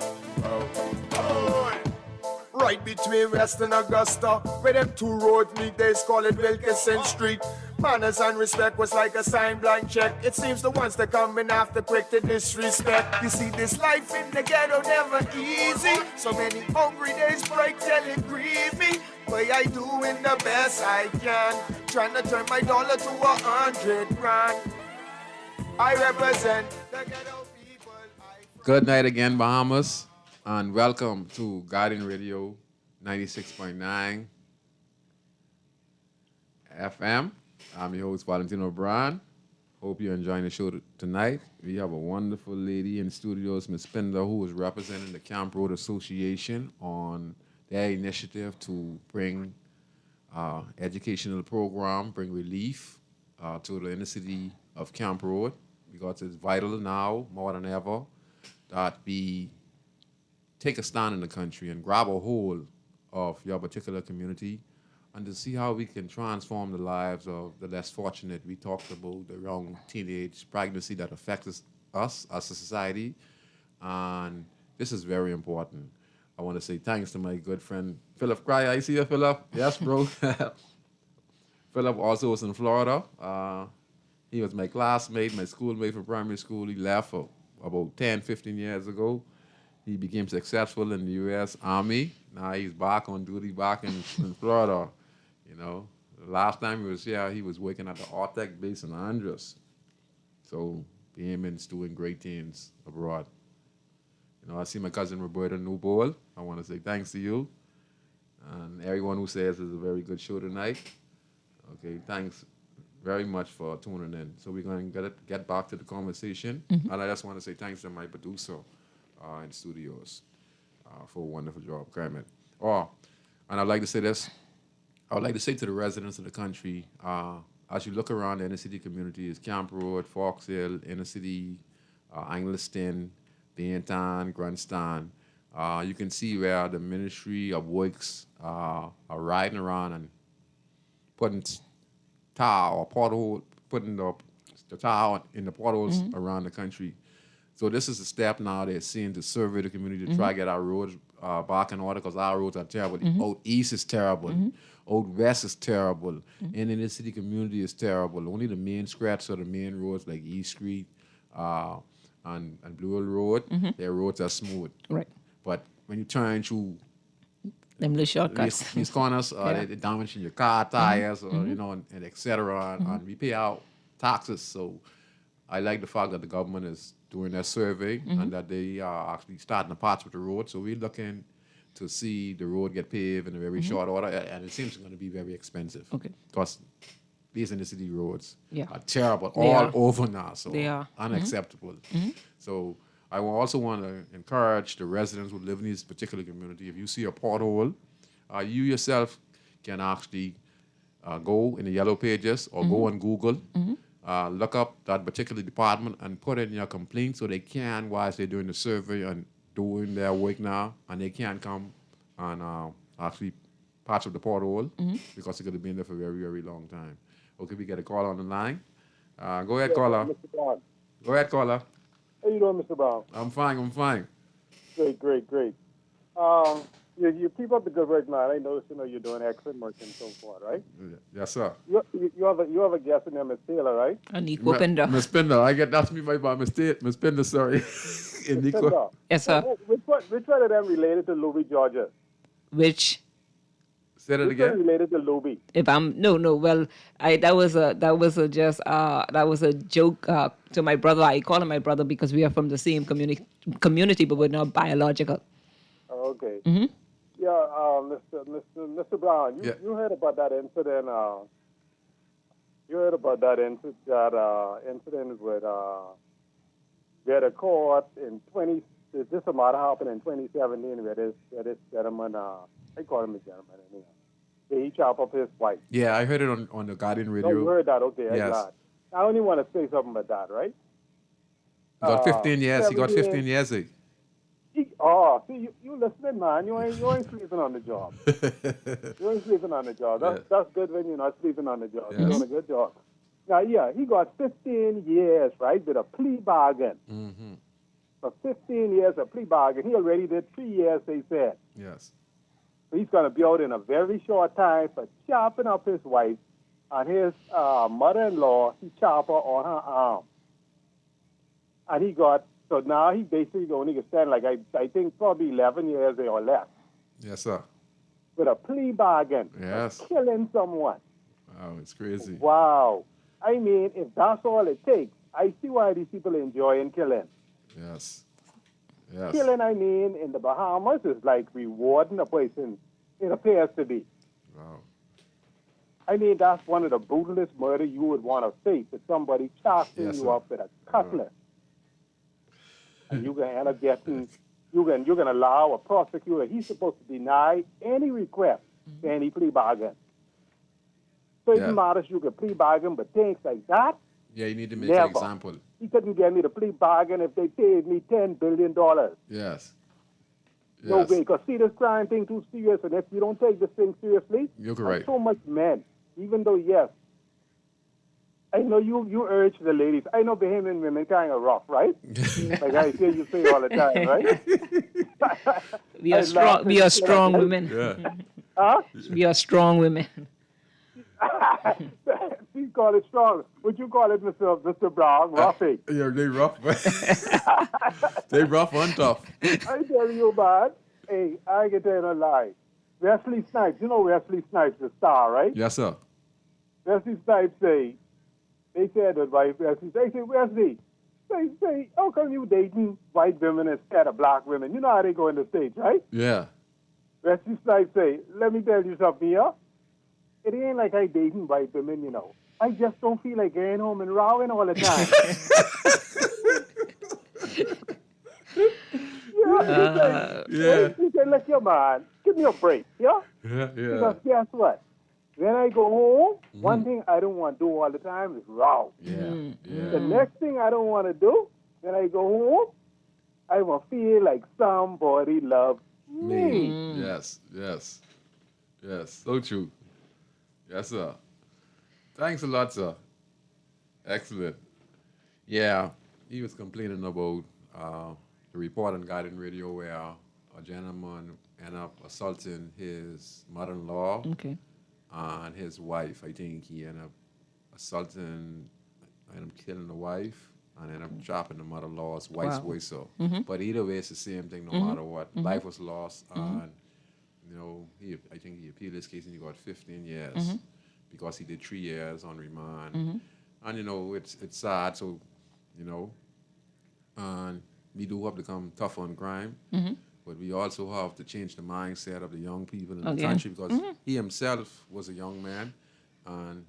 Right between West and Augusta, where them two roads meet, they call it Wilkinson Street. Manners and respect was like a sign blank check. It seems the ones that come in after quick to disrespect. You see, this life in the ghetto never easy. So many hungry days break till it grieve me. But I doing the best I can, trying to turn my dollar to 100 grand. I represent the ghetto people. Good night again, Bahamas, and welcome to Guardian Radio 96.9 FM. I'm your host, Valentino Brown. Hope you're enjoying the show tonight. We have a wonderful lady in studios, Ms. Pinder, who is representing the Camp Road Association on their initiative to bring educational program, bring relief to the inner city of Camp Road, because it's vital now, more than ever, that we take a stand in the country and grab a hold of your particular community and to see how we can transform the lives of the less fortunate. We talked about the young teenage pregnancy that affects us as a society, and this is very important. I want to say thanks to my good friend, Philip Cry. I see you, Philip. Yes, bro. Philip also was in Florida. He was my classmate, my schoolmate from primary school. He left about 10, 15 years ago. He became successful in the U.S. Army. Now he's back on duty back in Florida. You know, the last time he was here, he was working at the Artec base in Andros. So Bahamians doing great things abroad. You know, I see my cousin Roberta Newbold. I want to say thanks to you. And everyone who says it's a very good show tonight. Okay, thanks very much for tuning in. So we're going to get back to the conversation. Mm-hmm. And I just want to say thanks to my producer in studios for a wonderful job, Kermit. And I'd like to say this. I would like to say to the residents of the country, as you look around the inner city communities, Camp Road, Fox Hill, inner city, Angliston, Bainton, Grandstand, you can see where the Ministry of Works are riding around and putting tar or pothole, putting the tar in the potholes around the country. So this is a step now they're seeing to survey the community to try to get our roads back in order because our roads are terrible. Out east is terrible. Out west is terrible. And in the city community is terrible. Only the main stretch or the main roads like East Street and Blue Hill Road, their roads are smooth. Right. But when you turn through Them little shortcuts. these corners, they damage in your car tires, or you know, and et cetera. And we pay out taxes. So I like the fact that the government is doing their survey and that they are actually starting the parts with the road. So we're looking to see the road get paved in a very short order, and it seems going to be very expensive. Okay. Because these inner city roads Yeah. are terrible They all are. over now. So They are. unacceptable. So I will also want to encourage the residents who live in this particular community. If you see a pothole, you yourself can actually go in the yellow pages or go on Google, look up that particular department and put in your complaint so they can, whilst they're doing the survey and doing their work now, and they can come and actually patch up the pothole because it could have been there for a very, very long time. Okay, we get a call on the line. Go ahead, caller. Mr. Brown. Go ahead, caller. How you doing, Mr. Brown? I'm fine. Great. You keep up the good work, man. I noticed, you're doing excellent work and so forth, right? Yes, sir. You have a guest in there, Miss Taylor, right? Anikwa Penda. Miss Penda, that's me, my bad. Miss Penda, sorry. Penda. Yes, sir. Which one of them related to Louis, Georgia? Which, Say that Which one again. related to Louis? if I'm no, well, that was a joke to my brother. I call him my brother because we are from the same community, but we're not biological. Okay. Yeah, Mr. Brown, you heard about that incident? You heard about that incident with where the court in this matter happened in 2017 where this gentleman, I call him a gentleman anyway. He chopped up his wife. Yeah, I heard it on the Guardian Radio. No, you heard that? Okay, I'm Yes. glad. I only want to say something about that, right? He got 15 years. He got 15 years. See, you listening, man. You ain't sleeping on the job. You ain't sleeping on the job. That's good when you're not sleeping on the job. You're doing a good job. Now, he got 15 years, right, with a plea bargain. For 15 years, a plea bargain. He already did 3 years, they said. Yes. So he's going to be out in a very short time for chopping up his wife and his mother-in-law. He chopped her on her arm. And so now he basically only can stand I think probably 11 years or less. Yes, sir. With a plea bargain. Yes. For killing someone. Wow, it's crazy. Wow. I mean, if that's all it takes, I see why these people enjoying killing. Yes. Killing, I mean, in the Bahamas is like rewarding a person. It appears to be. Wow. I mean, that's one of the brutalest murder you would want to face. If somebody chopping Yes, you sir. up with a cutlass. And you're going to end up getting, you're going to allow a prosecutor, he's supposed to deny any request to any plea bargain. Certain matters you can plea bargain, but things like that, Yeah, you need to make never. an example. He couldn't get me the plea bargain if they paid me $10 billion. Yes. No way, because see, this crime thing too serious, and if you don't take this thing seriously, You're correct. so much men, even though, yes, I know you urge the ladies. I know Bahamian women kind of rough, right? Like I hear you say all the time, right? We are strong. We are strong women. Yeah. Huh? We are strong women. Please call it strong. Would you call it, Mr. Brown, roughing? Yeah, they rough. They rough and tough. I tell you, man. Hey, I can tell you no lie. Wesley Snipes, you know Wesley Snipes, the star, right? Yes, sir. Wesley Snipes they said that Wesley, they say, Wesley, say, how come you dating white women instead of black women? You know how they go in the States, right? Yeah. Wesley Snipes say, let me tell you something here. It ain't like I dating white women, you know. I just don't feel like getting home and rowing all the time. He said, look here, man, give me a break, yeah? Yeah. Because guess what? When I go home, one thing I don't want to do all the time is row. The next thing I don't want to do when I go home, I will feel like somebody loves me. Yes. So true. Yes, sir. Thanks a lot, sir. Excellent. Yeah, he was complaining about the report on Guardian Radio where a gentleman ended up assaulting his mother-in-law Okay. and his wife. I think he ended up assaulting and killing the wife and ended up chopping the mother-in-law's vice Wow. versa. But either way, it's the same thing no matter what. Life was lost, and you know, I think he appealed his case and he got 15 years because he did 3 years on remand. And you know, it's sad. So, you know, and we do have to become tough on crime, but we also have to change the mindset of the young people in the country because he himself was a young man, and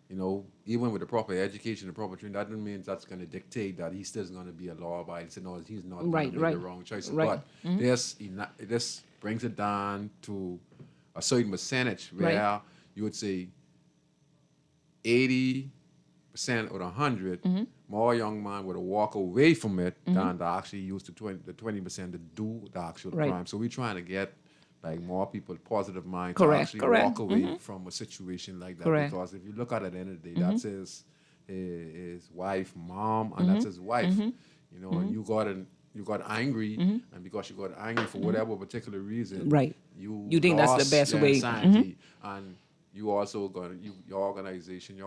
you know, even with the proper education, the proper training, that doesn't mean that's going to dictate that he's still going to be a law-abiding. So no, he's not going to make the wrong choices. Right. But this brings it down to a certain percentage where you would say 80% or 100, more young man would walk away from it than to actually use the 20% to do the actual crime. So we're trying to get like more people positive mind to actually walk away from a situation like that. Because if you look at it at the end of the day, that's his wife, mom, and that's his wife. You know, and you got angry, and because you got angry for whatever particular reason, you think that's the best way. Sanity. And you also your organization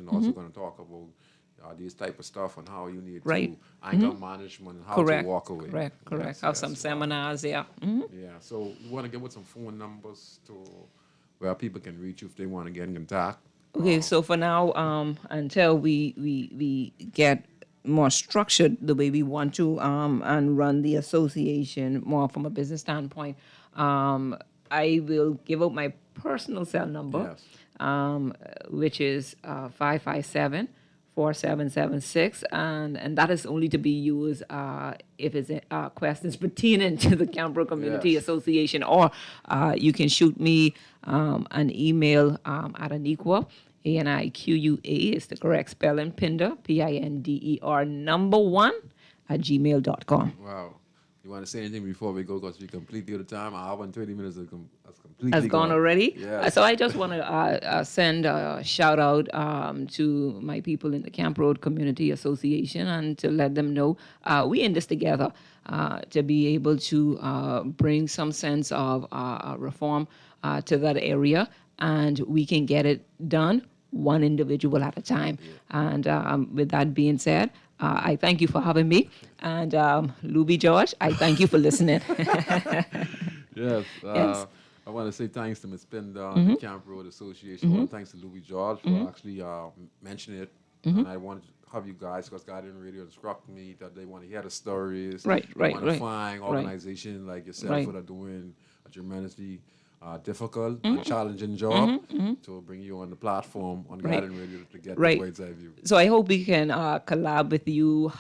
also going to talk about these type of stuff and how you need to anger management and how to walk away. Correct. Have some seminars there. Yeah, so you want to give us some phone numbers to where people can reach you if they want to get in contact. Okay, so for now, until we get more structured the way we want to and run the association more from a business standpoint, I will give out my personal cell number, which is 557-4776, and that is only to be used if it's questions pertaining to the Camp Community Association, or you can shoot me an email at Aniqua, ANIQUA is the correct spelling, Pinder, PINDER, number 1 at gmail.com. Wow. You want to say anything before we go? Because we completely out of time. An hour and 20 minutes has completely Has gone already? Yeah. So I just want to send a shout out to my people in the Camp Road Community Association and to let them know we in this together to be able to bring some sense of reform to that area, and we can get it done one individual at a time. And with that being said, I thank you for having me. And Luby George, I thank you for listening. Yes. I want to say thanks to Ms. Pinder and the Camp Road Association. Well, thanks to Luby George for actually mentioning it. And I wanted to have you guys, because Guardian Radio instructed me that they want to hear the stories. They want to find organizations like yourself that are doing a tremendously difficult and challenging job to bring you on the platform on Guardian Radio to get the bird's eye view. So I hope we can collab with you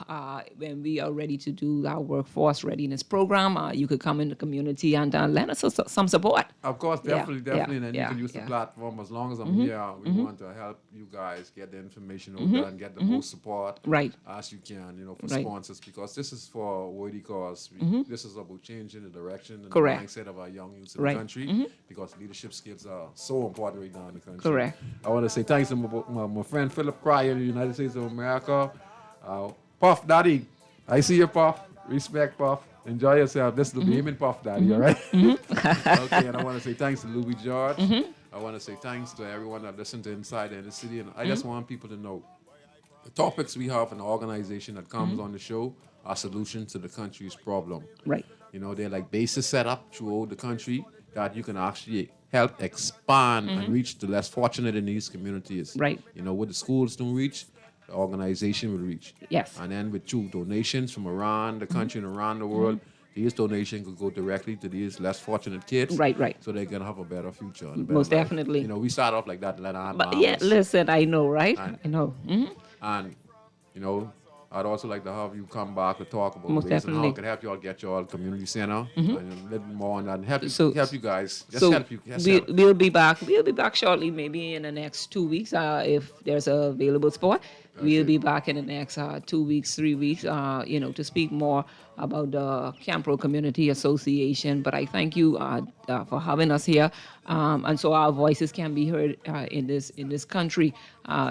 when we are ready to do our workforce readiness program. You could come in the community and lend us some support. Of course, definitely. And you can use the platform. As long as I'm here, we want to help you guys get the information out there and get the most support as you can, you know, for sponsors, because this is for a worthy cause. This is about changing the direction and the mindset of our young youth in the country. Because leadership skills are so important right now in the country. I want to say thanks to my friend Philip Cryer in the United States of America. Puff Daddy, I see you, Puff. Respect, Puff. Enjoy yourself. This is the Beaming Puff Daddy, all right? Okay, and I want to say thanks to Luby George. I want to say thanks to everyone that listened to Inside the City. And I just want people to know the topics we have in the organization that comes on the show are solutions to the country's problem. You know, they're like bases set up throughout the country that you can actually help expand and reach the less fortunate in these communities. You know, what the schools don't reach, the organization will reach. And then with donations from around the country and around the world, these donations could go directly to these less fortunate kids. So they can have a better future. And a better Most life. definitely. You know, we start off like that. But yeah, listen, I know, right? I know. And, you know, I'd also like to have you come back to talk about Most ways and how definitely. I can help you all get your community center and a little more on that and help you guys. Just So help you. we'll be back. We'll be back shortly, maybe in the next 2 weeks, if there's a available spot. We'll be back in the next 2 weeks, 3 weeks, you know, to speak more about the Camp Road Community Association. But I thank you for having us here, and so our voices can be heard in this country,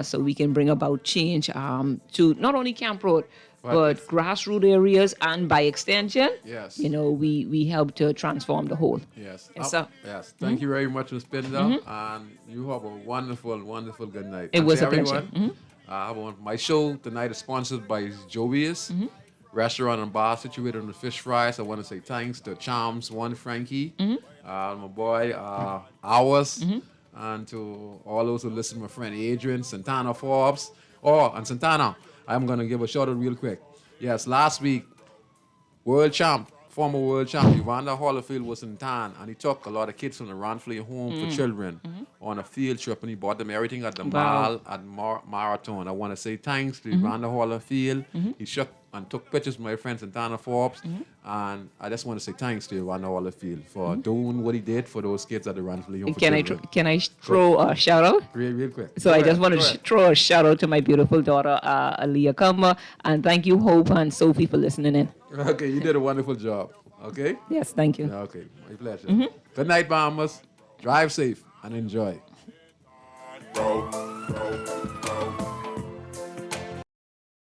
so we can bring about change to not only Camp Road, but grassroots areas and by extension, Yes. we help to transform the whole. Yes. And so, Yes. Thank you very much, Ms. Pinder. And you have a wonderful, wonderful good night. It And was to a pleasure. everyone, my show tonight is sponsored by Joey's restaurant and bar situated on the Fish Fries. I want to say thanks to Charms One Frankie, my boy Hours, and to all those who listen, my friend Adrian, Santana Forbes. Oh, and Santana, I'm going to give a shout out real quick. Yes, last week, former world champ, Evander Holyfield was in town, and he took a lot of kids from the Ranfley Home for Children on a field trip, and he bought them everything at the mall at Marathon. I want to say thanks to Evander Holyfield. He shook and took pictures with my friend Santana Forbes, and I just want to say thanks to Evander Holyfield for doing what he did for those kids at the Ranfley Home for Children. Can I throw a shout out? Real quick. So I just want to throw a shout out to my beautiful daughter, Aliyah Kamba, and thank you, Hope and Sophie, for listening in. Okay, you did a wonderful job. Okay? Yes, thank you. Okay, my pleasure. Good night, Bombers. Drive safe and enjoy. Bro.